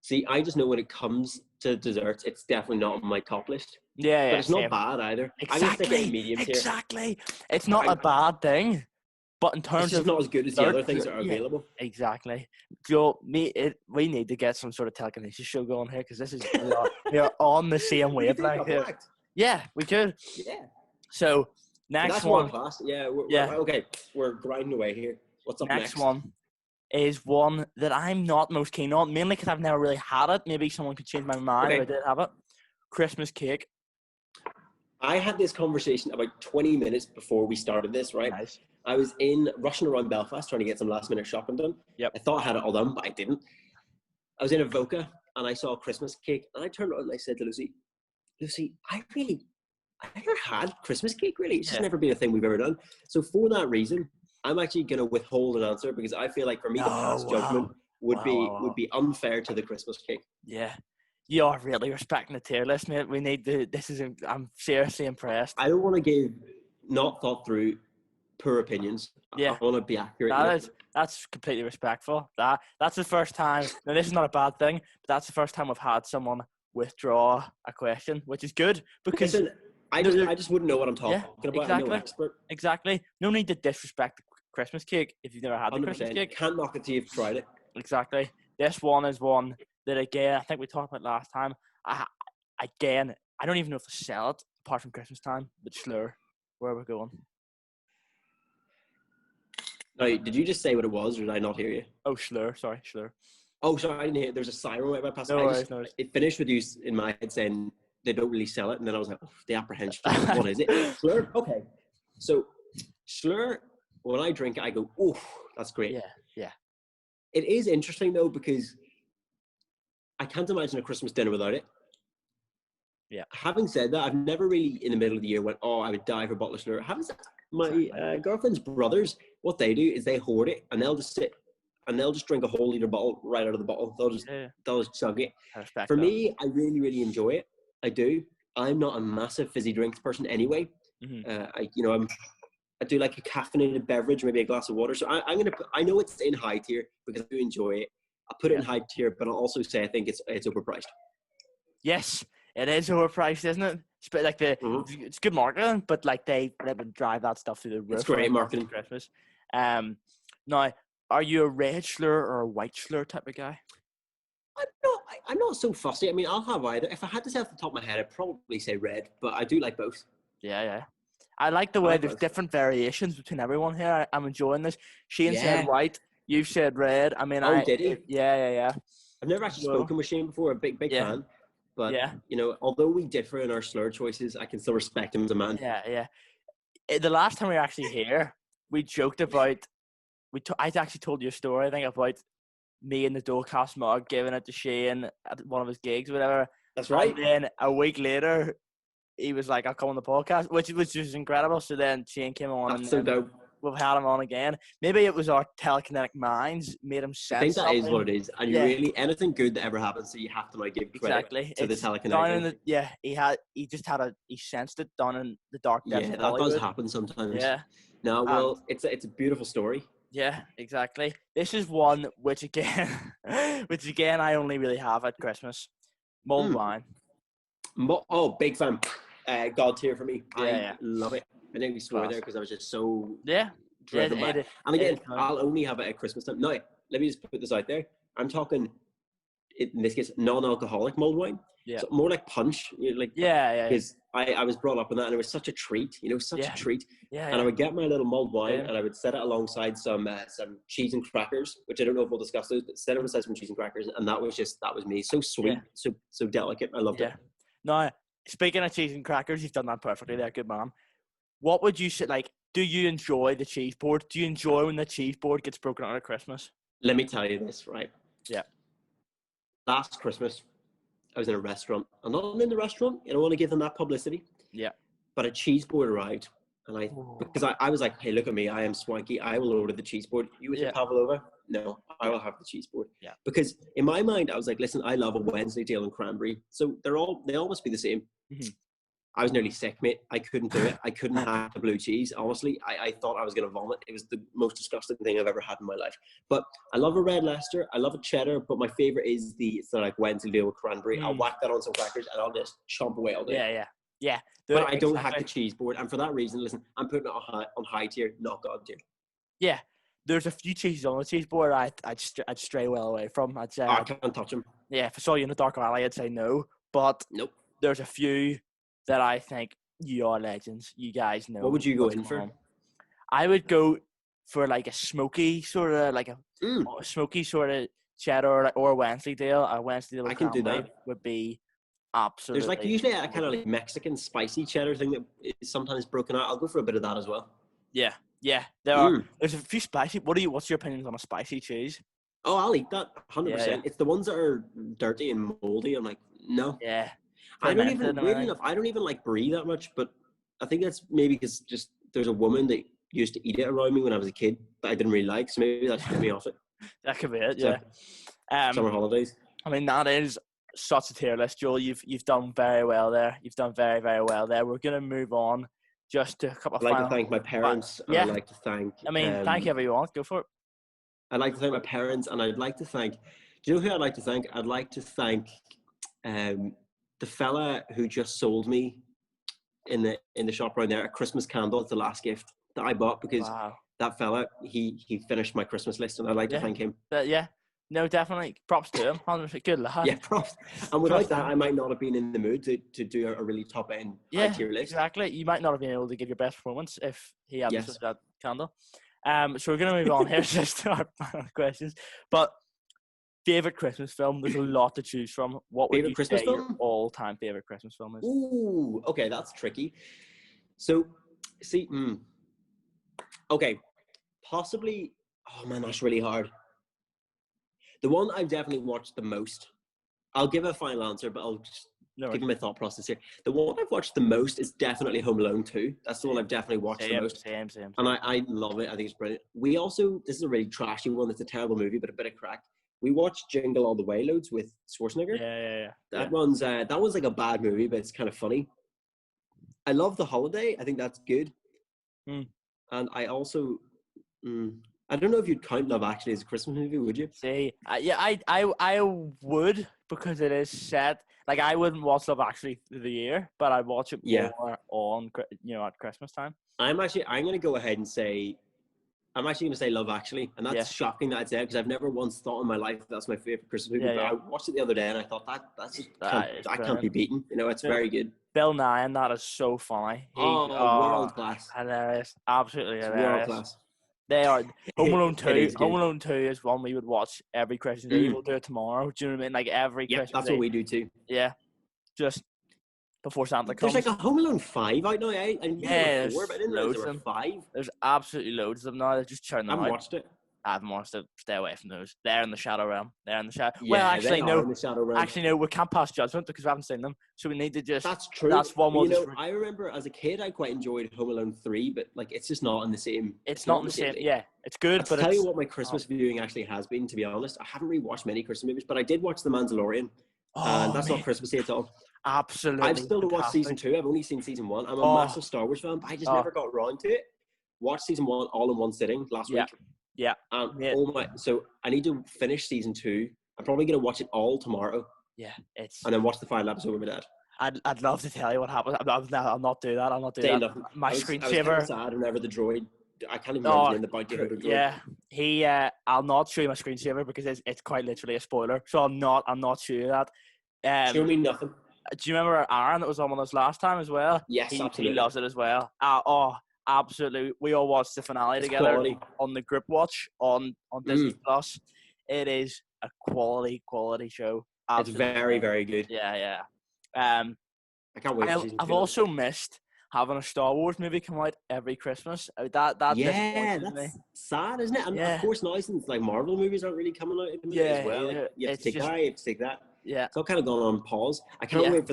C: See, I just know when it comes to desserts, it's definitely not on my top list.
A: Yeah.
C: But it's
A: same.
C: not bad either. I'm gonna stick it in medium tier.
A: Exactly. It's not a bad thing, but in terms
C: It's just
A: of
C: not as good as the other things that are
A: yeah,
C: available.
A: Exactly. Joe, we need to get some sort of telekinesis show going here because this is we are on the same
C: We could do
A: wavelength
C: that
A: here.
C: blacked.
A: Yeah, we could.
C: Yeah.
A: So
C: But
A: next
C: that's
A: one.
C: world class. Yeah.
A: Yeah.
C: Okay. We're grinding away here. What's up next?
A: Next one is one that I'm not most keen on, mainly because I've never really had it. Maybe someone could change my mind if I did have it. Christmas cake.
C: I had this conversation about 20 minutes before we started this, right?
A: Nice.
C: I was rushing around Belfast trying to get some last minute shopping done.
A: Yep.
C: I thought I had it all done, but I didn't. I was in Avoca and I saw a Christmas cake and I turned around and I said to Lucy, I never had Christmas cake really. It's just never been a thing we've ever done. So for that reason, I'm actually going to withhold an answer because I feel like for me to pass judgment would be unfair to the Christmas cake.
A: Yeah. You are really respecting the tier list, mate. We need to. I'm seriously impressed.
C: I don't want to give not thought through poor opinions.
A: Yeah.
C: I want to be accurate.
A: That's completely respectful. That's the first time. Now this is not a bad thing, but that's the first time we've had someone withdraw a question, which is good because
C: listen, I just wouldn't know what I'm talking about.
A: Exactly.
C: I'm no expert.
A: Exactly. No need to disrespect the Christmas cake if you've never had the
C: 100%.
A: Christmas cake.
C: Can't knock it till you've tried it.
A: Exactly. This one is one that again I think we talked about last time. I don't even know if they sell it apart from Christmas time. But Slur, where are we going?
C: Now, did you just say what it was, or did I not hear you?
A: Oh, Slur. Sorry, Slur.
C: Oh, sorry, I didn't hear. There's a siren right by past.
A: No worries.
C: It finished with you in my head saying they don't really sell it, and then I was like, oh, the apprehension. What is it? Slur? Okay. So, Slur, when I drink it, I go, oh, that's great.
A: Yeah.
C: It is interesting, though, because I can't imagine a Christmas dinner without it.
A: Yeah.
C: Having said that, I've never really, in the middle of the year, went, oh, I would die for a bottle of Slur. Having said that, my girlfriend's brothers, what they do is they hoard it, and they'll just sit, and they'll just drink a whole liter bottle right out of the bottle. They'll just chug it. For me, I really, really enjoy it. I do. I'm not a massive fizzy drinks person anyway.
A: Mm-hmm.
C: I do like a caffeinated beverage, maybe a glass of water. So I know it's in high tier because I do enjoy it. I'll put it in high tier, but I'll also say I think it's overpriced. Yes,
A: it is overpriced, isn't it? But like it's good marketing, but like they would drive that stuff through the roof.
C: It's great marketing.
A: Christmas. Now, are you a red Slur or a white Slur type of guy?
C: I'm not so fussy. I mean, I'll have either. If I had to say off the top of my head, I'd probably say red, but I do like both.
A: Yeah. I like the way there's different variations between everyone here. I'm enjoying this. Shane said white. You've said red. I mean,
C: did he?
A: Yeah.
C: I've never actually spoken with Shane before. A big fan. But, although we differ in our slur choices, I can still respect him as a man.
A: Yeah. The last time we were actually here, we joked about, I actually told you a story, I think, about me and the Dolecast mug giving it to Shane at one of his gigs or whatever.
C: That's right.
A: And then a week later, he was like, I'll come on the podcast, which was incredible. So then Shane came on.
C: That's so dope.
A: We've had him on again. Maybe it was our telekinetic minds made him sense.
C: I think that
A: something.
C: is what it is. And you really, anything good that ever happens, so you have to give credit to the telekinetic.
A: He sensed it down in the dark depths.
C: Yeah, that does happen sometimes.
A: Yeah.
C: No, well, it's a beautiful story.
A: Yeah, exactly. This is one which again I only really have at Christmas. Mulled wine.
C: Big fan. God tier for me.
A: Yeah.
C: I love it. I think we swore there because I was just so
A: driven by it.
C: And again, I'll only have it at Christmas time. No, let me just put this out there. I'm talking, in this case, non-alcoholic mulled wine.
B: Yeah.
C: So more like punch, like because I was brought up on that, and it was such a treat, such a treat.
B: Yeah.
C: And I would get my little mulled wine, and I would set it alongside some cheese and crackers, which I don't know if we'll discuss those, but set it alongside some cheese and crackers, and that was me. So sweet, so delicate. I loved it.
A: Now, speaking of cheese and crackers, you've done that perfectly there, good man. What would you say? Like, do you enjoy the cheese board? Do you enjoy when the cheese board gets broken out at Christmas?
C: Let me tell you this, right?
A: Yeah.
C: Last Christmas, I was in a restaurant. I'm not in the restaurant. I don't want to give them that publicity.
A: Yeah.
C: But a cheese board arrived. And because I was like, hey, look at me. I am swanky. I will order the cheese board. You with your pavlova? No, I will have the cheese board.
A: Yeah.
C: Because in my mind, I was like, listen, I love a Wensleydale and cranberry. So they all must be the same.
A: Mm-hmm.
C: I was nearly sick, mate. I couldn't do it. I couldn't have the blue cheese. Honestly, I thought I was going to vomit. It was the most disgusting thing I've ever had in my life. But I love a red Leicester. I love a cheddar. But my favorite is it's like Wensleydale with cranberry. I'll whack that on some crackers and I'll just chomp away all day.
A: Yeah.
C: But I don't have the cheese board. And for that reason, listen, I'm putting it on high tier, not God tier.
A: Yeah. There's a few cheeses on the cheese board I'd stray well away from. I'd say
C: I can't touch them.
A: Yeah, if I saw you in a dark alley, I'd say no. But
C: nope.
A: There's a few that I think you are legends. You guys know.
C: What would you go in for?
A: I would go for like a smoky sort of, like a smoky sort of cheddar or Wensleydale. A Wensleydale
C: I can do that.
A: Would be absolutely.
C: There's like usually a kind of like Mexican spicy cheddar thing that is sometimes broken out. I'll go for a bit of that as well.
A: Yeah. There's a few spicy. What's your opinions on a spicy cheese?
C: Oh, I'll eat that 100%. Yeah. It's the ones that are dirty and moldy. I'm like, no.
A: Yeah.
C: I don't even like brie that much, but I think that's maybe because just there's a woman that used to eat it around me when I was a kid that I didn't really like, so maybe that took me off it.
A: That could be it, yeah.
C: Summer holidays.
A: I mean, that is such a tier list, Joel. You've done very well there. You've done very, very well there. We're going to move on just to a couple of
C: I'd like to thank my parents.
A: Yeah.
C: I'd like to thank...
A: thank you, everyone. Go for it.
C: I'd like to thank my parents, and I'd like to thank... Do you know who I'd like to thank? I'd like to thank... the fella who just sold me in the shop around there a Christmas candle. It's the last gift that I bought because that fella, he finished my Christmas list, and I'd like to thank him.
A: No, definitely. Props to him. 100%. Good lad.
C: Yeah, props. And without that, I might not have been in the mood to do a really top end high tier list.
A: Exactly. You might not have been able to give your best performance if he hadn't sold that candle. So we're going to move on here just to our final questions. But favorite Christmas film? There's a lot to choose from. What would you say your all-time favorite Christmas film is?
C: Ooh, okay, that's tricky. So, see, okay, possibly. Oh man, that's really hard. The one I've definitely watched the most. I'll give a final answer, but I'll just give you my thought process here. The one I've watched the most is definitely Home Alone 2. That's the one I've definitely watched the most.
A: Same.
C: And I love it. I think it's brilliant. We also, this is a really trashy one. It's a terrible movie, but a bit of crack. We watched Jingle All the Way loads with Schwarzenegger.
A: Yeah.
C: That one's like a bad movie, but it's kind of funny. I love The Holiday. I think that's good. And I also, I don't know if you'd count Love Actually as a Christmas movie, would you?
A: See, I would, because it is set. Like, I wouldn't watch Love Actually through the year, but I'd watch it more on, at Christmas time.
C: I'm going to go ahead and say, Love Actually, and that's shocking that I'd say it, because I've never once thought in my life that's my favorite Christmas movie. But I watched it the other day and I thought that can't be beaten. It's very good.
A: Bill Nye and that is so funny.
C: World class,
A: hilarious, absolutely hilarious.
C: World class.
A: They are. Home Alone 2. Home Alone 2 is one we would watch every Christmas Day. We'll do it tomorrow. Do you know what I mean? Like every Christmas
C: that's
A: Day.
C: What we do too.
A: Yeah, just before Santa comes.
C: There's like a Home Alone 5 out now. I knew 4, but I didn't know there were 5.
A: There's absolutely loads of them now. They're just churning them out.
C: I haven't watched it.
A: I haven't watched it. Stay away from those. They're in the shadow realm.
C: Yeah,
A: well, actually, no.
C: In the shadow realm.
A: Actually, no. We can't pass judgment because we haven't seen them. So we need to just.
C: That's true.
A: That's one more.
C: I remember as a kid, I quite enjoyed Home Alone 3, but like it's just not in the same.
A: It's not in the same. Yeah, it's good.
C: But I'll tell you what my Christmas viewing actually has been. To be honest, I haven't really watched many Christmas movies, but I did watch The Mandalorian, and that's not Christmassy at all.
A: Absolutely.
C: I've still watched season 2. I've only seen season 1. I'm a massive Star Wars fan, but I just never got around to it. Watched season 1 all in one sitting last week.
A: Yeah.
C: So I need to finish season 2. I'm probably going to watch it all tomorrow.
A: Yeah,
C: and then watch the final episode with my dad.
A: I'd love to tell you what happened. I'll not do that. I'll not do that. My screensaver.
C: I was sad whenever the droid I can't even remember his name, the bounty hunter droid.
A: Yeah, he. I'll not show you my screensaver because it's quite literally a spoiler. So I'm not sure of that.
C: Show me nothing.
A: Do you remember Aaron that was on with us last time as well?
C: Yes,
A: he
C: absolutely.
A: loves it as well. Absolutely. We all watched the finale together
C: quality.
A: on the group watch on Disney Plus. It is a quality show. Absolutely.
C: It's very, very good.
A: Yeah.
C: I can't wait.
A: I've also missed having a Star Wars movie come out every Christmas. That's
C: sad, isn't it? And of course now, since like Marvel movies aren't really coming out at the minute as well. Like, you have to take that.
A: Yeah.
C: It's all kind of gone on pause. I can't wait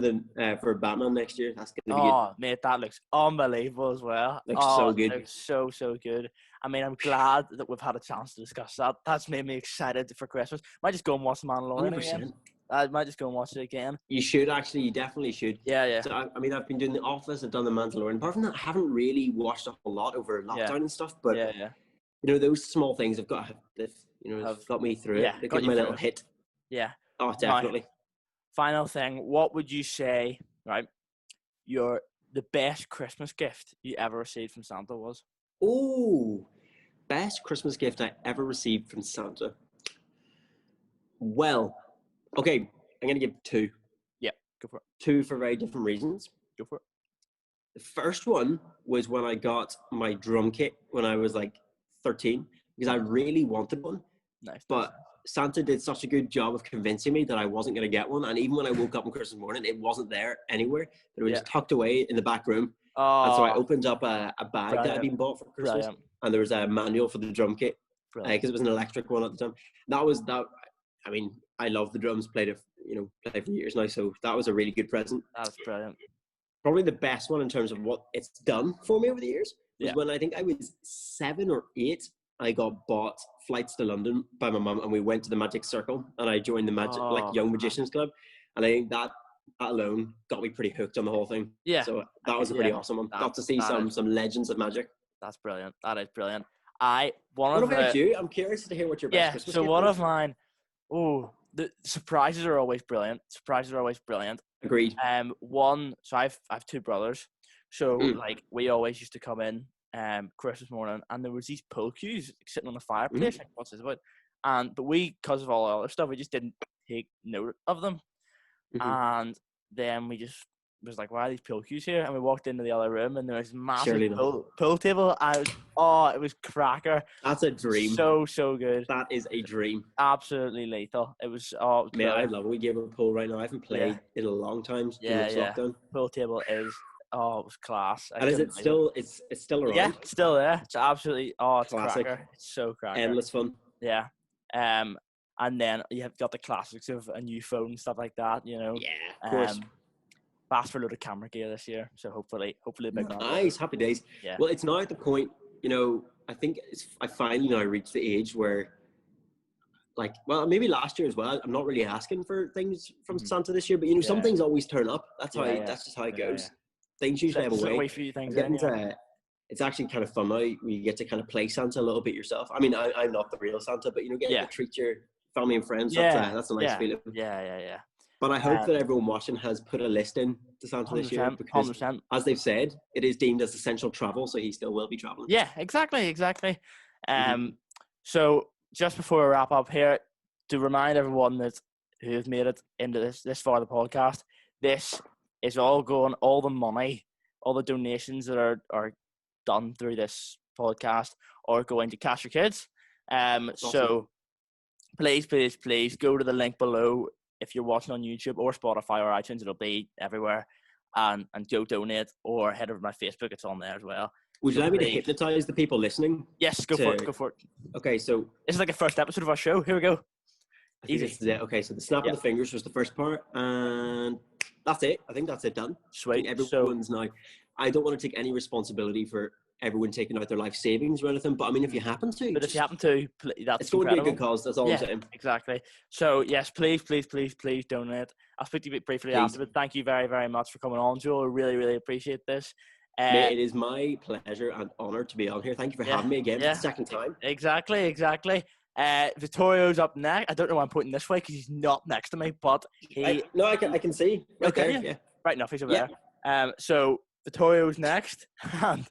C: for Batman next year. That's going to be good.
A: Oh, mate, that looks unbelievable as well.
C: Looks so good.
A: It looks so good. I mean, I'm glad that we've had a chance to discuss that. That's made me excited for Christmas. Might just go and watch The Mandalorian 100%. Again. I might just go and watch it again.
C: You should actually. You definitely should.
A: Yeah.
C: So, I mean, I've been doing The Office. I've done The Mandalorian. Apart from that, I haven't really watched a whole lot over lockdown and stuff. But you know, those small things have got me through it. They give me a little hit.
A: Yeah.
C: Oh, definitely.
A: Now, final thing. What would you say? Right, the best Christmas gift you ever received from Santa was?
C: Oh, best Christmas gift I ever received from Santa. Well. Okay, I'm going to give two.
A: Yeah, go for it.
C: Two for very different reasons.
A: Go for it.
C: The first one was when I got my drum kit when I was like 13, because I really wanted one.
A: Nice.
C: But Santa did such a good job of convincing me that I wasn't going to get one. And even when I woke up on Christmas morning, it wasn't there anywhere. But it was tucked away in the back room.
A: Oh,
C: and so I opened up a bag that I'd been bought for Christmas. And there was a manual for the drum kit. Because it was an electric one at the time. I mean, I love the drums, played for years now, so that was a really good present.
A: That was brilliant.
C: Probably the best one in terms of what it's done for me over the years was when I think I was 7 or 8, I got bought flights to London by my mum, and we went to the Magic Circle, and I joined the Young Magicians Club, and I think that alone got me pretty hooked on the whole thing. Yeah. So that was a pretty awesome one. Got to see some legends of magic.
A: That's brilliant. That is brilliant.
C: What about you? I'm curious to hear what your best Christmas gift
A: one
C: is.
A: of mine. Oh, the surprises are always brilliant. Agreed. So I have 2 brothers. So like we always used to come in Christmas morning, and there was these pool cues sitting on the fireplace. Like, what's this about? But we, because of all the other stuff, we just didn't take note of them. And then we just was like, why are these pool cues here? And we walked into the other room, and there was a massive pool table. It was cracker.
C: That's a dream.
A: So good.
C: That is a dream.
A: Absolutely lethal. It was.
C: Man, I love it. We gave a pool right now. I haven't played in a long time. Lockdown.
A: Pool table is. It was class.
C: And is it still? It's still around.
A: Yeah, it's still there. It's absolutely. It's
C: classic.
A: Cracker. It's so cracker.
C: Endless fun.
A: Yeah. And then you have got the classics of a new phone and stuff like that. You know.
C: Yeah, of course.
A: Asked for a load of camera gear this year, so hopefully a big one.
C: Nice, happy days. Yeah. Well, it's now at the point, I think I finally now reached the age where, maybe last year as well. I'm not really asking for things from Santa this year, but some things always turn up. That's how. That's just how it goes. Things usually have a way.
A: Wait for you things.
C: It's actually kind of fun now. You get to kind of play Santa a little bit yourself. I mean, I'm not the real Santa, but getting to treat your family and friends. That's a nice feeling.
A: Yeah.
C: But I hope that everyone watching has put a list in to Santa this year, because
A: 100%.
C: As they've said, it is deemed as essential travel, so he still will be traveling.
A: Yeah, exactly. So just before we wrap up here, to remind everyone who has made it into this far of the podcast, this is all the money, all the donations that are done through this podcast are going to Cash Your Kids. Awesome. So please go to the link below. If you're watching on YouTube or Spotify or iTunes, it'll be everywhere. And go donate, or head over to my Facebook. It's on there as well.
C: Would you like me to hypnotize the people listening?
A: Yes, go for it.
C: Okay, so
A: this is like a first episode of our show. Here we go.
C: Easy. Okay, so the snap of the fingers was the first part, and that's it. I think that's it done.
A: Sweet.
C: Everyone's now. I don't want to take any responsibility for everyone taking out their life savings or anything, but I mean, if you happen to,
A: that's it's
C: going to be a good cause. That's all I'm saying.
A: Exactly. So yes, please donate. I'll speak to you briefly after, but thank you very, very much for coming on, Joel. I really, really appreciate this.
C: Mate, it is my pleasure and honor to be on here. Thank you for having me again for the second time.
A: Exactly. Vittorio's up next. I don't know why I'm pointing this way because he's not next to me, but
C: I can see. Right there. Yeah.
A: Right enough. He's over there. So Vittorio's next, and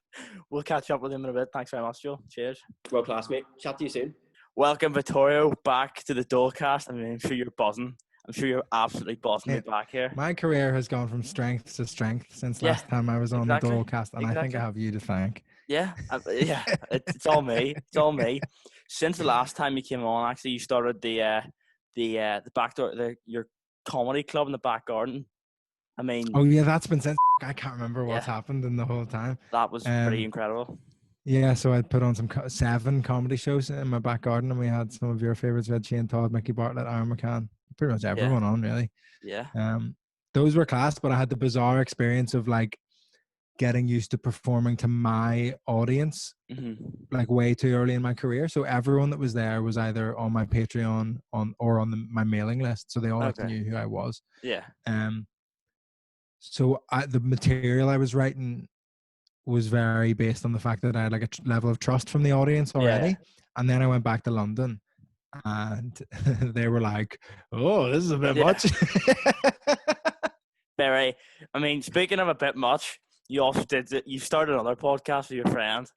A: we'll catch up with him in a bit. Thanks very much, Joe. Cheers.
C: Well, classmate. Chat to you soon.
A: Welcome, Vittorio, back to the Dolecast. I mean, I'm sure you're buzzing. I'm sure you're absolutely buzzing to be back here.
D: My career has gone from strength to strength since last time I was on the Dolecast, and I think I have you to thank.
A: Yeah, it's all me. It's all me. Since the last time you came on, actually, you started the back door, your comedy club in the back garden. I mean,
D: oh yeah, that's been since. I can't remember what's happened in the whole time.
A: That was pretty incredible.
D: Yeah, so I put on 7 comedy shows in my back garden, and we had some of your favorites. We had Shane, Todd, Mickey Bartlett, Aaron McCann, pretty much everyone on, really.
A: Yeah.
D: Those were class, but I had the bizarre experience of like getting used to performing to my audience like way too early in my career. So everyone that was there was either on my Patreon or on my mailing list, so they all knew who I was.
A: Yeah.
D: So the material I was writing was very based on the fact that I had like a level of trust from the audience already. Yeah. And then I went back to London and they were like, oh, this is a bit much.
A: Very. I mean, speaking of a bit much, you also you started another podcast with your friend.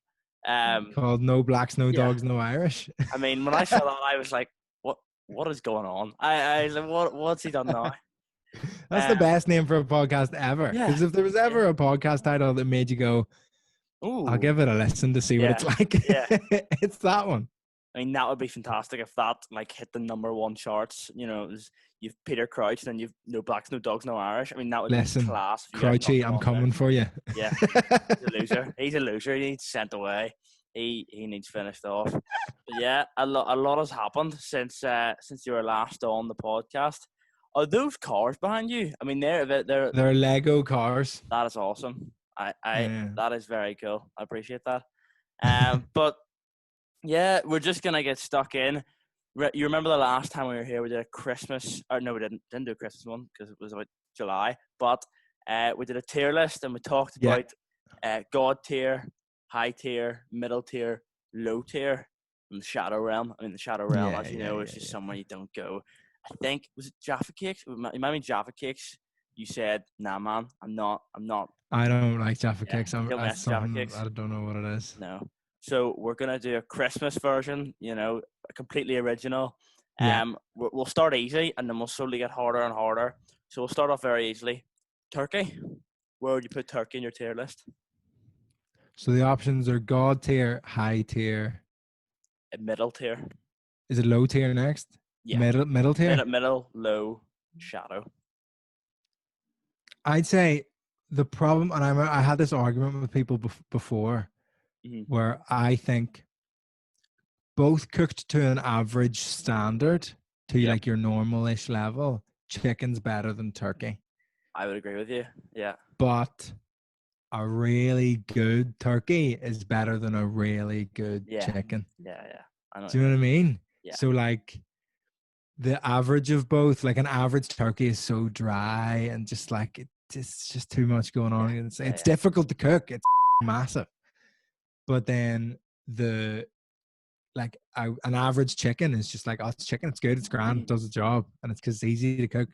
D: Called No Blacks, No Dogs, No Irish.
A: I mean, when I saw that, I was like, what is going on? I was like, what's he done now?
D: That's the best name for a podcast ever. Because if there was ever a podcast title that made you go, ooh, I'll give it a listen to see what it's like. It's that one.
A: I mean, that would be fantastic if that like hit the #1 charts. You know, you've Peter Crouch, then you've No Blacks, No Dogs, No Irish. I mean, that would be class.
D: Crouchy, I'm coming for you.
A: Yeah, he's a loser. He's a loser. He needs sent away. He needs finished off. But yeah, a lot has happened since you were last on the podcast. Are those cars behind you? I mean, they're
D: Lego cars.
A: That is awesome. That is very cool. I appreciate that. But yeah, we're just gonna get stuck in. You remember the last time we were here? We did a Christmas, or no, we didn't do a Christmas one because it was about July. But we did a tier list and we talked about God tier, high tier, middle tier, low tier, and the Shadow Realm. I mean, the Shadow Realm, as you know, is just somewhere you don't go. I think, was it Jaffa Cakes? It might be Jaffa Cakes. You said, nah, man, I'm not.
D: I don't like Jaffa Cakes.
A: Jaffa Cakes.
D: I don't know what it is.
A: No. So we're going to do a Christmas version, completely original. We'll start easy and then we'll slowly get harder and harder. So we'll start off very easily. Turkey. Where would you put turkey in your tier list?
D: So the options are God tier, high tier.
A: Middle tier.
D: Is it low tier next?
A: Yeah.
D: Middle tier?
A: Middle, low, shadow.
D: I'd say the problem, and I had this argument with people before, where I think both cooked to an average standard, to like your normal-ish level, chicken's better than turkey.
A: I would agree with you, yeah.
D: But a really good turkey is better than a really good chicken.
A: Yeah. I know.
D: Do you know what I mean?
A: Yeah.
D: So like the average of both, like an average turkey is so dry and just like it's just too much going on. It's difficult to cook. It's massive. But then an average chicken is just like, oh, it's chicken. It's good. It's grand. It does the job. And it's because it's easy to cook.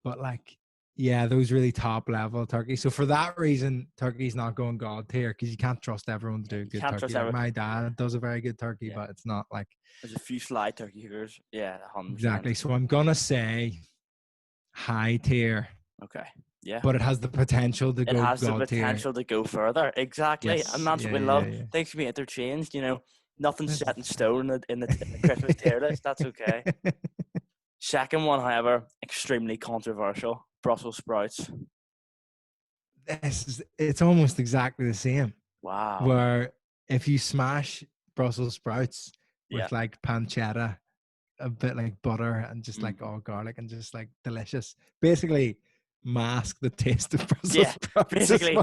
D: But like, yeah, those really top level turkey. So for that reason, turkey's not going God tier because you can't trust everyone to do a good turkey. Like my dad does a very good turkey, but it's not like.
A: There's a few sly turkey cookers. Yeah, 100%.
D: Exactly. So I'm going to say high tier.
A: Okay. Yeah.
D: But it has the potential to go God tier. It has the
A: potential to go further. Exactly. Yes. And that's what we love. Things can be interchanged, Nothing's set in stone in the Christmas tier list. That's okay. Second one, however, extremely controversial. Brussels sprouts.
D: It's almost exactly the same.
A: Wow.
D: Where if you smash Brussels sprouts with like pancetta, a bit like butter and just like all garlic and just like delicious, basically mask the taste of Brussels sprouts.
A: Basically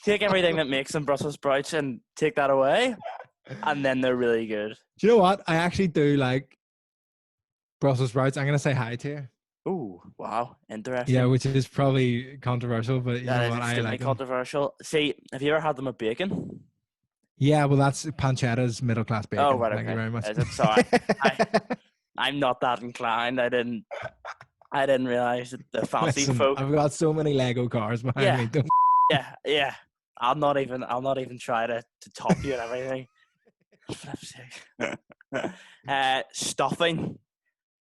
A: take everything that makes them Brussels sprouts and take that away, and then they're really good.
D: Do you know what? I actually do like Brussels sprouts. I'm gonna say high tier.
A: Oh, wow. Interesting.
D: Yeah, which is probably controversial, but you know what? I like
A: controversial. See, have you ever had them with bacon?
D: Yeah, well, that's pancetta's middle class bacon.
A: Oh, right.
D: Thank you very much.
A: Sorry. I'm not that inclined. I didn't realize that the fancy folk.
D: I've got so many Lego cars behind me.
A: Yeah. I'll not even try to top you and everything. Flip's sake. Stuffing.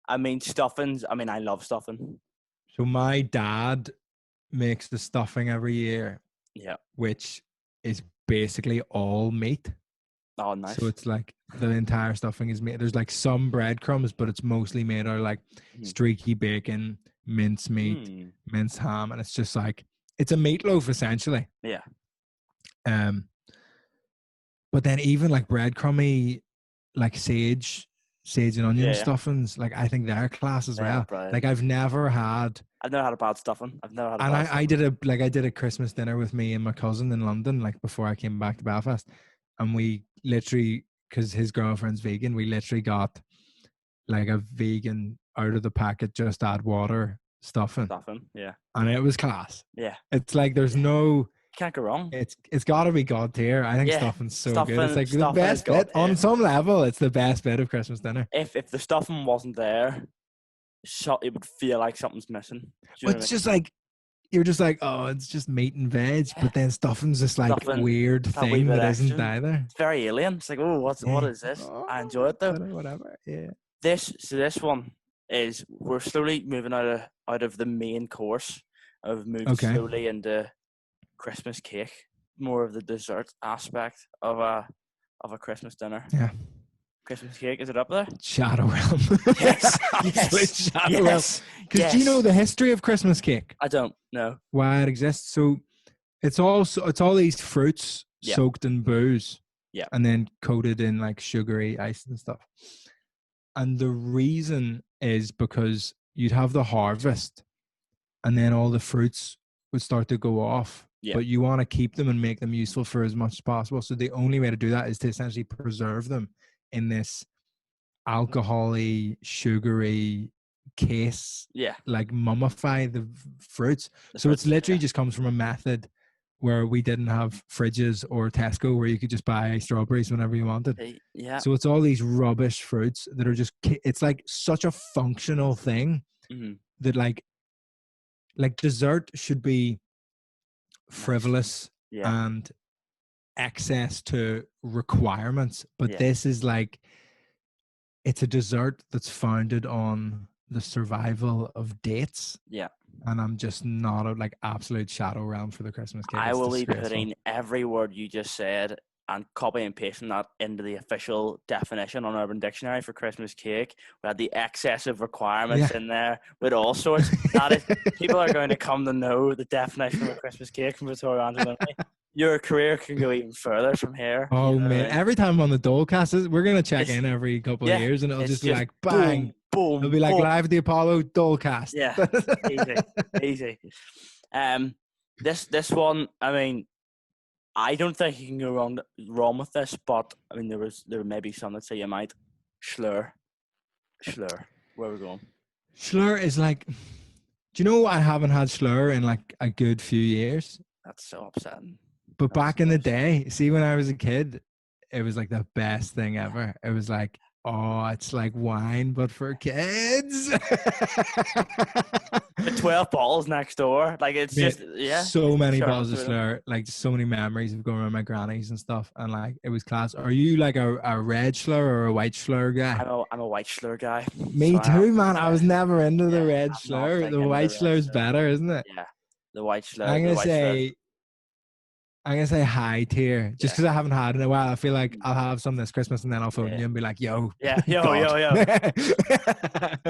A: I love stuffing.
D: So my dad makes the stuffing every year.
A: Yeah.
D: Which is basically all meat.
A: Oh, nice.
D: So it's like the entire stuffing is made. There's like some breadcrumbs, but it's mostly made out of like streaky bacon, mince meat, minced ham, and it's just like it's a meatloaf essentially.
A: Yeah.
D: But then even like breadcrumby, like sage and onion stuffings, like I think they're class as well.
A: Brilliant.
D: Like I've never had
A: a bad stuffing.
D: I did a Christmas dinner with me and my cousin in London, like before I came back to Belfast, and we literally, because his girlfriend's vegan, we literally got like a vegan out of the packet, just add water stuffing,
A: yeah,
D: and it was class.
A: Yeah,
D: it's like there's no.
A: Can't go wrong.
D: It's got to be God tier. I think stuffing's so good. It's like the best bit on some level. It's the best bit of Christmas dinner.
A: If the stuffing wasn't there, it would feel like something's missing.
D: It's just like you're just like, oh, it's just meat and veg, but then stuffing's this like weird thing that isn't either.
A: It's very alien. It's like, oh, what is this?
D: Oh,
A: I enjoy it though.
D: Whatever. Yeah.
A: This one is we're slowly moving out of the main course. I've moved slowly into Christmas cake, more of the dessert aspect of a Christmas dinner.
D: Yeah.
A: Christmas cake, is it up there?
D: Shadow Realm.
A: Yes.
D: Shadow Realm. Because do you know the history of Christmas cake?
A: I don't know.
D: Why it exists? So it's all these fruits soaked in booze.
A: Yeah.
D: And then coated in like sugary ice and stuff. And the reason is because you'd have the harvest and then all the fruits would start to go off. Yeah. But you want to keep them and make them useful for as much as possible. So the only way to do that is to essentially preserve them in this alcohol-y, sugary case.
A: Yeah.
D: Like mummify the fruits. So it's literally just comes from a method where we didn't have fridges or Tesco where you could just buy strawberries whenever you wanted.
A: Yeah.
D: So it's all these rubbish fruits that are just, it's like such a functional thing that like dessert should be frivolous and access to requirements, but this is like it's a dessert that's founded on the survival of dates.
A: Yeah.
D: And I'm just not a like absolute Shadow Realm for the Christmas cake.
A: I will be putting every word you just said and copy and pasting that into the official definition on Urban Dictionary for Christmas cake. We had the excessive requirements in there with all sorts. That is, people are going to come to know the definition of a Christmas cake from Vittorio Angelone. Your career can go even further from here.
D: Oh man! Every time I'm on the Dolecast, we're gonna check in every couple of years, and it'll just be like bang,
A: boom.
D: It'll be like live at the Apollo Dolecast.
A: Yeah, easy. This one, I mean, I don't think you can go wrong with this, but I mean, there may be some that say you might. Slur. Where are we going?
D: Slur is like, do you know I haven't had slur in like a good few years?
A: That's so upsetting.
D: But back in the day, see, when I was a kid, it was like the best thing ever. It was like, oh, it's like wine, but for kids.
A: The 12 bottles next door. Like, it's just,
D: so many bottles of slur. Like, so many memories of going around my grannies and stuff. And like, it was class. Are you like a red slur or a white slur guy?
A: I'm a white slur guy.
D: Me too, man. I was never into the red slur. The white slur's better, isn't it?
A: Yeah. The white slur.
D: I'm gonna say high tier, just because I haven't had it in a while. I feel like I'll have some this Christmas, and then I'll phone you and be like, "Yo,
A: yo."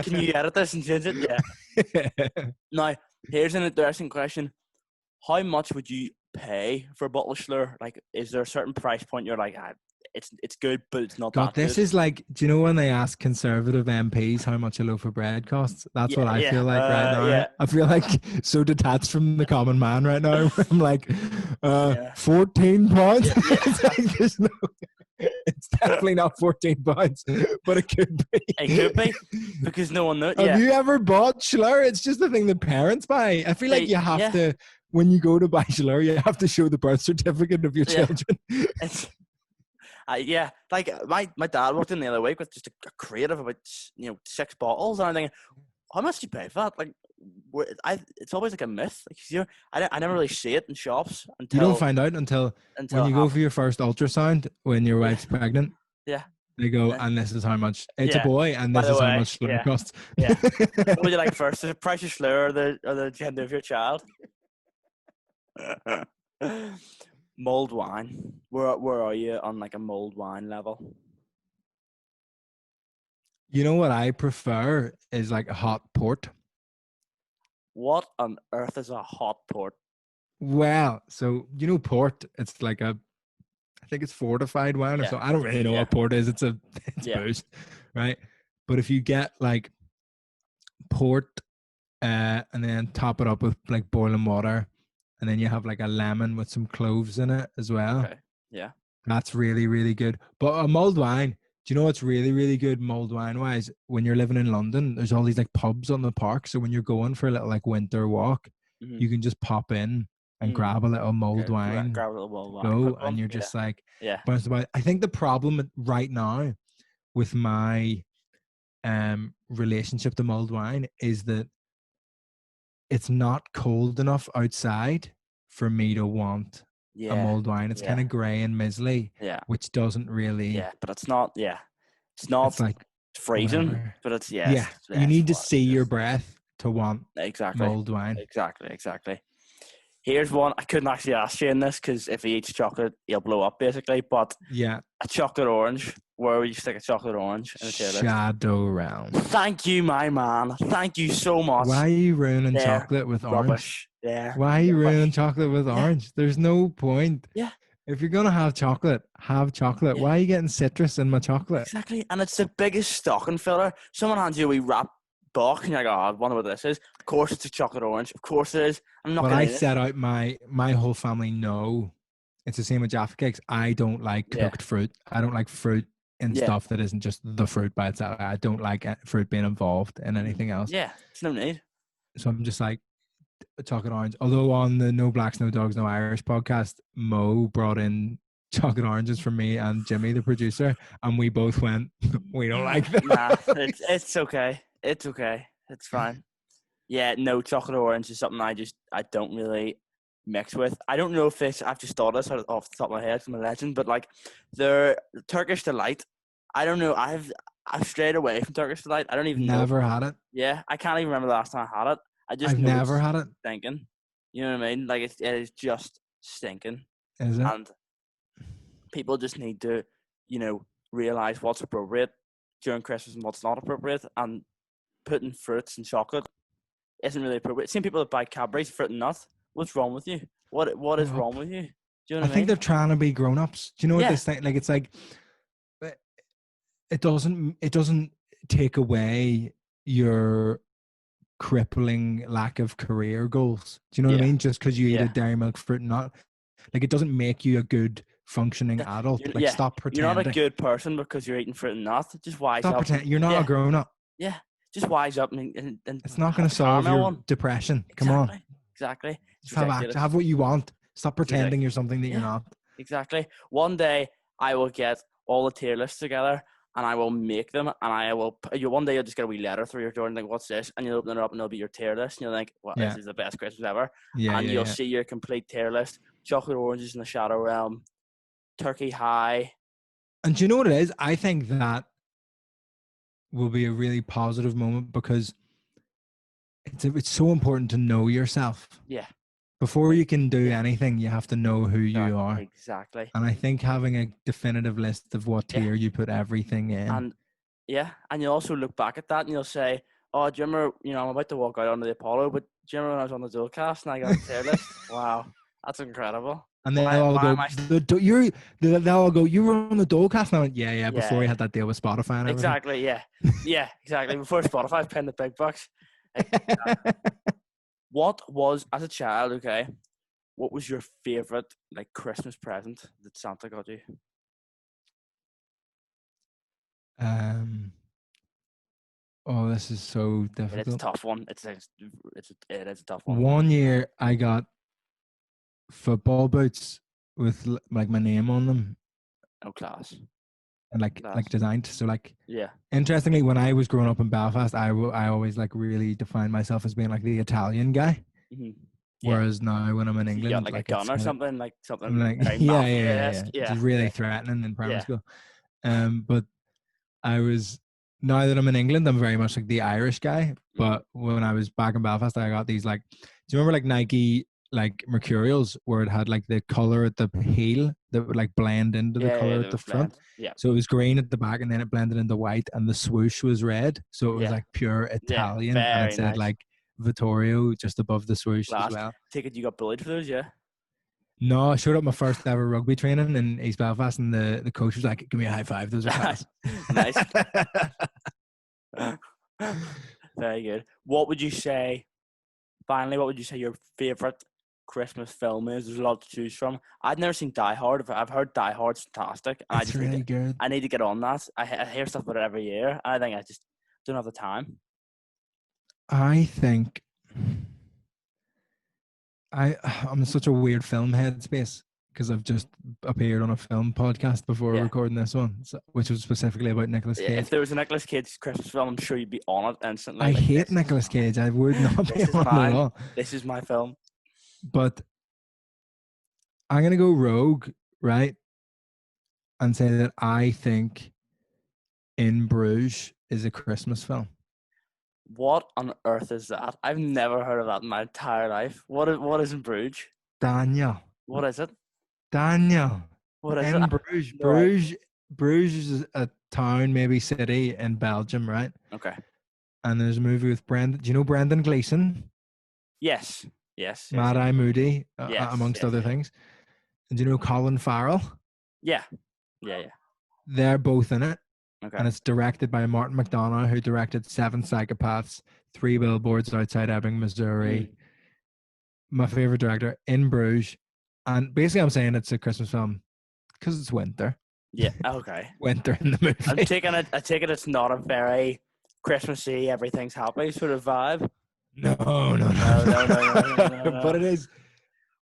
A: Can you edit this and change it? Yeah. Now, here's an interesting question: how much would you pay for a bottle of slur? Like, is there a certain price point you're like, it's good, but it's not that
D: this
A: good?
D: Is like, do you know when they ask conservative MPs how much a loaf of bread costs? That's what I feel like right now.
A: Yeah.
D: I feel like so detached from the common man right now. I'm like, 14 pounds. It's like, there's no, it's definitely not 14 pounds, but it could be.
A: It could be because no one knows.
D: Have you ever bought slur? It's just the thing that parents buy. I feel like you have to, when you go to buy slur, you have to show the birth certificate of your children.
A: Like my dad walked in the other week with just a crate of about 6 bottles, and I'm thinking, how much do you pay for that? Like, it's always like a myth. Like I never really see it in shops
D: You don't
A: until
D: find out until when
A: it
D: you go for
A: happens.
D: your first ultrasound when your wife's pregnant.
A: Yeah.
D: They go,
A: Yeah.
D: and this is how much. It's a
A: Yeah.
D: boy, and
A: By
D: this
A: the
D: is how
A: way,
D: much slur
A: yeah.
D: costs.
A: Yeah. What would you like first? The price of slur or the gender of your child? Mulled wine. Where are you on like a mulled wine level?
D: You know what I prefer is like a hot port.
A: What on earth is a hot port?
D: Well, so you know port. It's like I think it's fortified wine or
A: Yeah.
D: so. I don't really know
A: Yeah.
D: what port is. It's
A: Yeah.
D: booze, right? But if you get like port, and then top it up with like boiling water, and then you have like a lemon with some cloves in it as well.
A: Okay. Yeah.
D: That's really, really good. But a mulled wine, do you know what's really, really good mulled wine wise? When you're living in London, there's all these like pubs on the park. So when you're going for a little like winter walk,
A: Mhm.
D: you can just pop in and grab a little mulled wine,
A: Grab a little mulled wine.
D: go,
A: Quick one.
D: and you're just like
A: Yeah.
D: bouncing about. I think the problem right now with my relationship to mulled wine is that it's not cold enough outside for me to want a mulled wine. It's kind of grey and mizzly, which doesn't really.
A: Yeah, but it's not. Yeah, it's not.
D: It's like
A: freezing,
D: whatever.
A: but it's
D: Yeah, you need to see your breath to want mulled wine.
A: Exactly. Here's one. I couldn't actually ask you in this because if he eats chocolate, he'll blow up basically. But
D: yeah,
A: a chocolate orange. Where would you stick a chocolate orange in a tier list?
D: Shadow Realm.
A: Thank you, my man. Thank you so much.
D: Why are you ruining chocolate with orange? Why are you ruining chocolate with orange? There's no point.
A: Yeah.
D: If you're gonna have chocolate, have chocolate. Why are you getting citrus in my chocolate?
A: Exactly, and it's the biggest stocking filler. Someone hands you a wee wrap box, and you're like, "Oh, I wonder what this is." Of course, it's a chocolate orange. Of course, it is. I'm not.
D: But I set out my whole family know. It's the same with Jaffa cakes. I don't like cooked fruit. I don't like fruit and stuff that isn't just the fruit by itself. I don't like fruit being involved in anything else.
A: Yeah, it's no need.
D: So I'm just like chocolate orange. Although on the No Blacks, No Dogs, No Irish podcast, Mo brought in chocolate oranges for me and Jimmy, the producer, and we both went, we don't like that.
A: Nah, it's okay. It's okay. It's fine. Yeah, no, chocolate orange is something I don't really mix with. I don't know if I've just thought this off the top of my head from a legend, but like the Turkish Delight, I don't know. I've strayed away from Turkish Delight. I don't even
D: never had it.
A: Yeah, I can't even remember the last time I had it. I've
D: never had it.
A: Stinking. You know what I mean? Like it is just stinking.
D: Is it?
A: And people just need to, realize what's appropriate during Christmas and what's not appropriate. And putting fruits and chocolate isn't really appropriate. Seeing people that buy Cadbury's fruit and nuts, what's wrong with you? What is wrong with you? Do you know what I mean?
D: think they're trying to be grown-ups. Do you know what this thing? Like it's like it doesn't take away your crippling lack of career goals. Do you know what I mean? Just because you eat a Dairy Milk fruit and nut, like it doesn't make you a good functioning adult. Like stop pretending.
A: You're not a good person because you're eating fruit and nuts. Just wise up.
D: Stop pretending. You're not a grown-up.
A: Yeah. Just wise up and
D: it's not going to solve your depression. Come on.
A: Exactly.
D: Just have what you want. Stop pretending you're something that you're not.
A: Exactly. One day I will get all the tier lists together and I will make them, and I will. One day you'll just get a wee letter through your door and think, "What's this?" And you'll open it up and it'll be your tier list, and you'll think, "Well, this is the best Christmas ever." And you'll see your complete tier list: chocolate oranges in the Shadow Realm, Turkey High.
D: And do you know what it is? I think that will be a really positive moment because it's so important to know yourself.
A: Yeah.
D: Before you can do anything, you have to know who you are.
A: Exactly.
D: And I think having a definitive list of what tier you put everything in.
A: And you'll also look back at that and you'll say, "Oh, do you remember, I'm about to walk out onto the Apollo, but do you remember when I was on the Dolecast and I got a tier list? Wow, that's incredible."
D: And then they'll all go, you were on the Dolecast? And I went, yeah, before we had that deal with Spotify and everything.
A: Exactly, yeah, exactly. Before Spotify paying the big bucks. What was, as a child, what was your favorite Christmas present that Santa got you?
D: Oh, this is so difficult.
A: It's a tough one. It is a tough one.
D: One year I got football boots with my name on them.
A: Oh, class.
D: and like
A: Nice.
D: designed. So like,
A: Yeah.
D: interestingly, when I was growing up in Belfast, I always like really defined myself as being like the Italian guy.
A: Mm-hmm.
D: Whereas now when I'm in
A: You got
D: England,
A: like a
D: like
A: gun
D: it's
A: or
D: kind of,
A: something, like something
D: I'm like,
A: very
D: yeah,
A: mafia-esque.
D: which
A: Yeah.
D: is really
A: Yeah.
D: threatening in primary
A: Yeah.
D: school. But I was, now that I'm in England, I'm very much like the Irish guy. But when I was back in Belfast, I got these like, do you remember like Nike like Mercurials where it had like the color at the heel that would like blend into the color at the front?
A: Yeah.
D: So it was green at the back and then it blended into white and the swoosh was red. So it was
A: Yeah.
D: like pure
A: Yeah.
D: Italian and
A: Very
D: it said
A: nice.
D: like Vittorio just above the swoosh as
A: Class.
D: well.
A: Take it you got bullied for those, yeah?
D: No, I showed up my first ever rugby training in East Belfast and the coach was like, give me a high five. Those are class.
A: Nice. Very good. What would you say, finally, what would you say your favourite Christmas film is? There's a lot to choose from. I've never seen Die Hard. I've heard Die Hard's fantastic. And
D: It's really good.
A: I need to get on that. I hear stuff about it every year. And I think I just don't have the time.
D: I think I'm in such a weird film headspace because I've just appeared on a film podcast before recording this one, which was specifically about Nicolas Cage.
A: If there was a Nicolas Cage Christmas film, I'm sure you'd be on it instantly.
D: I hate Nicolas Cage. I would not be on it at all.
A: This is my film.
D: But I'm going to go rogue, right? And say that I think In Bruges is a Christmas film.
A: What on earth is that? I've never heard of that in my entire life. What is In Bruges?
D: Daniel.
A: What is it?
D: Daniel.
A: What is
D: In
A: it?
D: Bruges. Bruges is a town, maybe city in Belgium, right?
A: Okay.
D: And there's a movie with Brendan. Do you know Brendan Gleeson?
A: Yes.
D: Mad Eye Moody, amongst other things. And do you know Colin Farrell?
A: Yeah.
D: They're both in it.
A: Okay.
D: And it's directed by Martin McDonagh, who directed 7 Psychopaths, 3 Billboards Outside Ebbing, Missouri. My favorite director, In Bruges. And basically I'm saying it's a Christmas film because it's winter.
A: Yeah, okay.
D: Winter in the movie.
A: I take it it's not a very Christmassy, everything's happy sort of vibe.
D: No. But it is.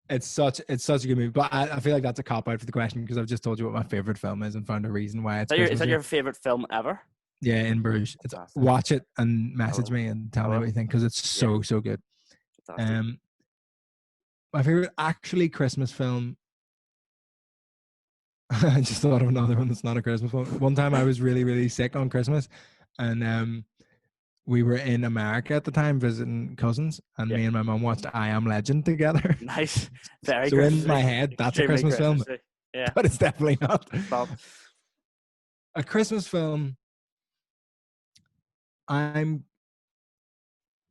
D: It's such a good movie. But I feel like that's a cop out for the question because I've just told you what my favorite film is and found a reason why it's.
A: Is that your favorite film ever?
D: Yeah, In Bruges. Watch it and message me and tell me what you think because it's so good.
A: Fantastic.
D: My favorite actually Christmas film. I just thought of another one that's not a Christmas one. One time I was really, really sick on Christmas, and we were in America at the time visiting cousins, and me and my mum watched I Am Legend together.
A: Nice, very.
D: So in my head, that's a Christmas film.
A: Yeah,
D: but it's definitely not.
A: Bob.
D: A Christmas film. I'm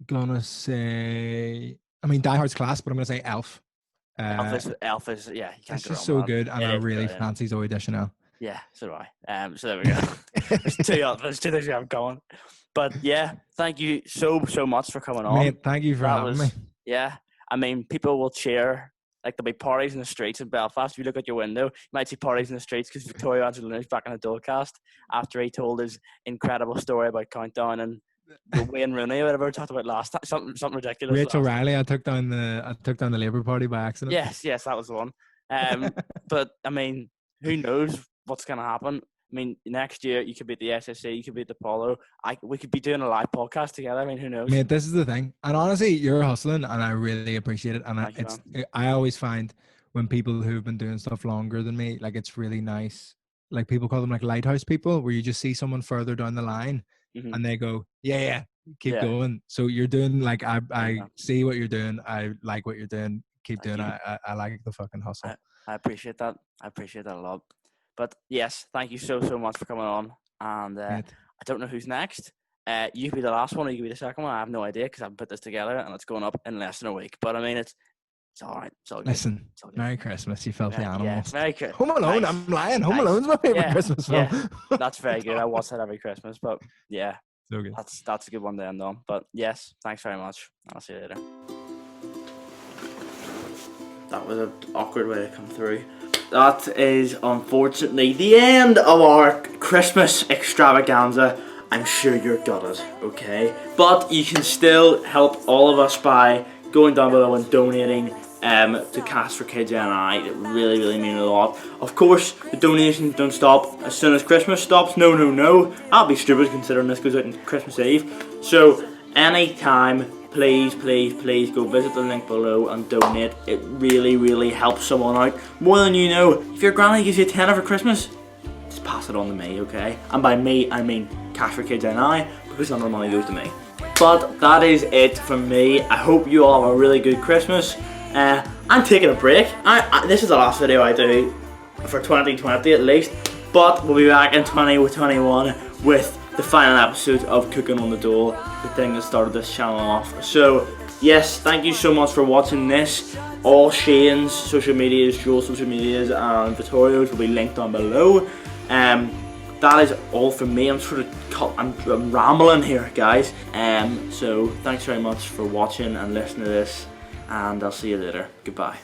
D: gonna say. I mean, Die Hard's class, but I'm gonna say Elf.
A: Elf is yeah.
D: It's just so good, and I really fancy Zooey Deschanel.
A: Yeah, so do I. So there we go. There's two things we have going. But yeah, thank you so much for coming on.
D: Mate, thank you for having me.
A: Yeah, I mean, people will cheer. Like there'll be parties in the streets in Belfast. If you look out your window, you might see parties in the streets because Vittorio Angelone is back on the Dolecast after he told his incredible story about Countdown and Wayne Rooney or whatever we talked about last time. Something ridiculous.
D: Rachel Riley, I took down the Labour Party by accident.
A: Yes, that was the one. But I mean, who knows what's gonna happen? I mean, next year you could be at the SSC, you could be at the Apollo. We could be doing a live podcast together. I mean, who knows?
D: Mate, this is the thing. And honestly, you're hustling, and I really appreciate it. And I always find when people who've been doing stuff longer than me, like it's really nice. Like people call them like lighthouse people, where you just see someone further down the line, and they go, "Yeah, keep going." So you're doing like I see what you're doing. I like what you're doing. Keep doing it. I like the fucking hustle.
A: I appreciate that. I appreciate that a lot. But yes, thank you so much for coming on. And I don't know who's next. You could be the last one or you could be the second one. I have no idea because I haven't put this together and it's going up in less than a week. But I mean, it's all right. It's all good.
D: Listen, Merry Christmas, you filthy animals.
A: Yeah, Merry Christmas.
D: Home Alone, nice. I'm lying. Home Alone's my favorite Christmas film.
A: Yeah. That's very good. I watch that every Christmas. But yeah,
D: so good.
A: That's a good one to end on. But yes, thanks very much. I'll see you later. That was an awkward way to come through. That is unfortunately the end of our Christmas extravaganza. I'm sure you're gutted, okay? But you can still help all of us by going down below and donating to Cast for Kids NI. It really, really mean a lot. Of course, the donations don't stop as soon as Christmas stops. No, no, no. That'll be stupid considering this goes out on Christmas Eve. So, anytime, please, please, please go visit the link below and donate. It really, really helps someone out more than you know. If your granny gives you a tenner for Christmas, just pass it on to me, okay? And by me, I mean Cash for Kids NI, because none of the money goes to me. But that is it from me. I hope you all have a really good Christmas. I'm taking a break. This is the last video I do for 2020 at least, but we'll be back in 2021 with the final episode of Cooking on the Dole, the thing that started this channel off. So yes, thank you so much for watching this. All Shane's social medias, Joel's social medias, and Vittorio's will be linked down below. That is all from me. I'm rambling here, guys. So thanks very much for watching and listening to this, and I'll see you later. Goodbye.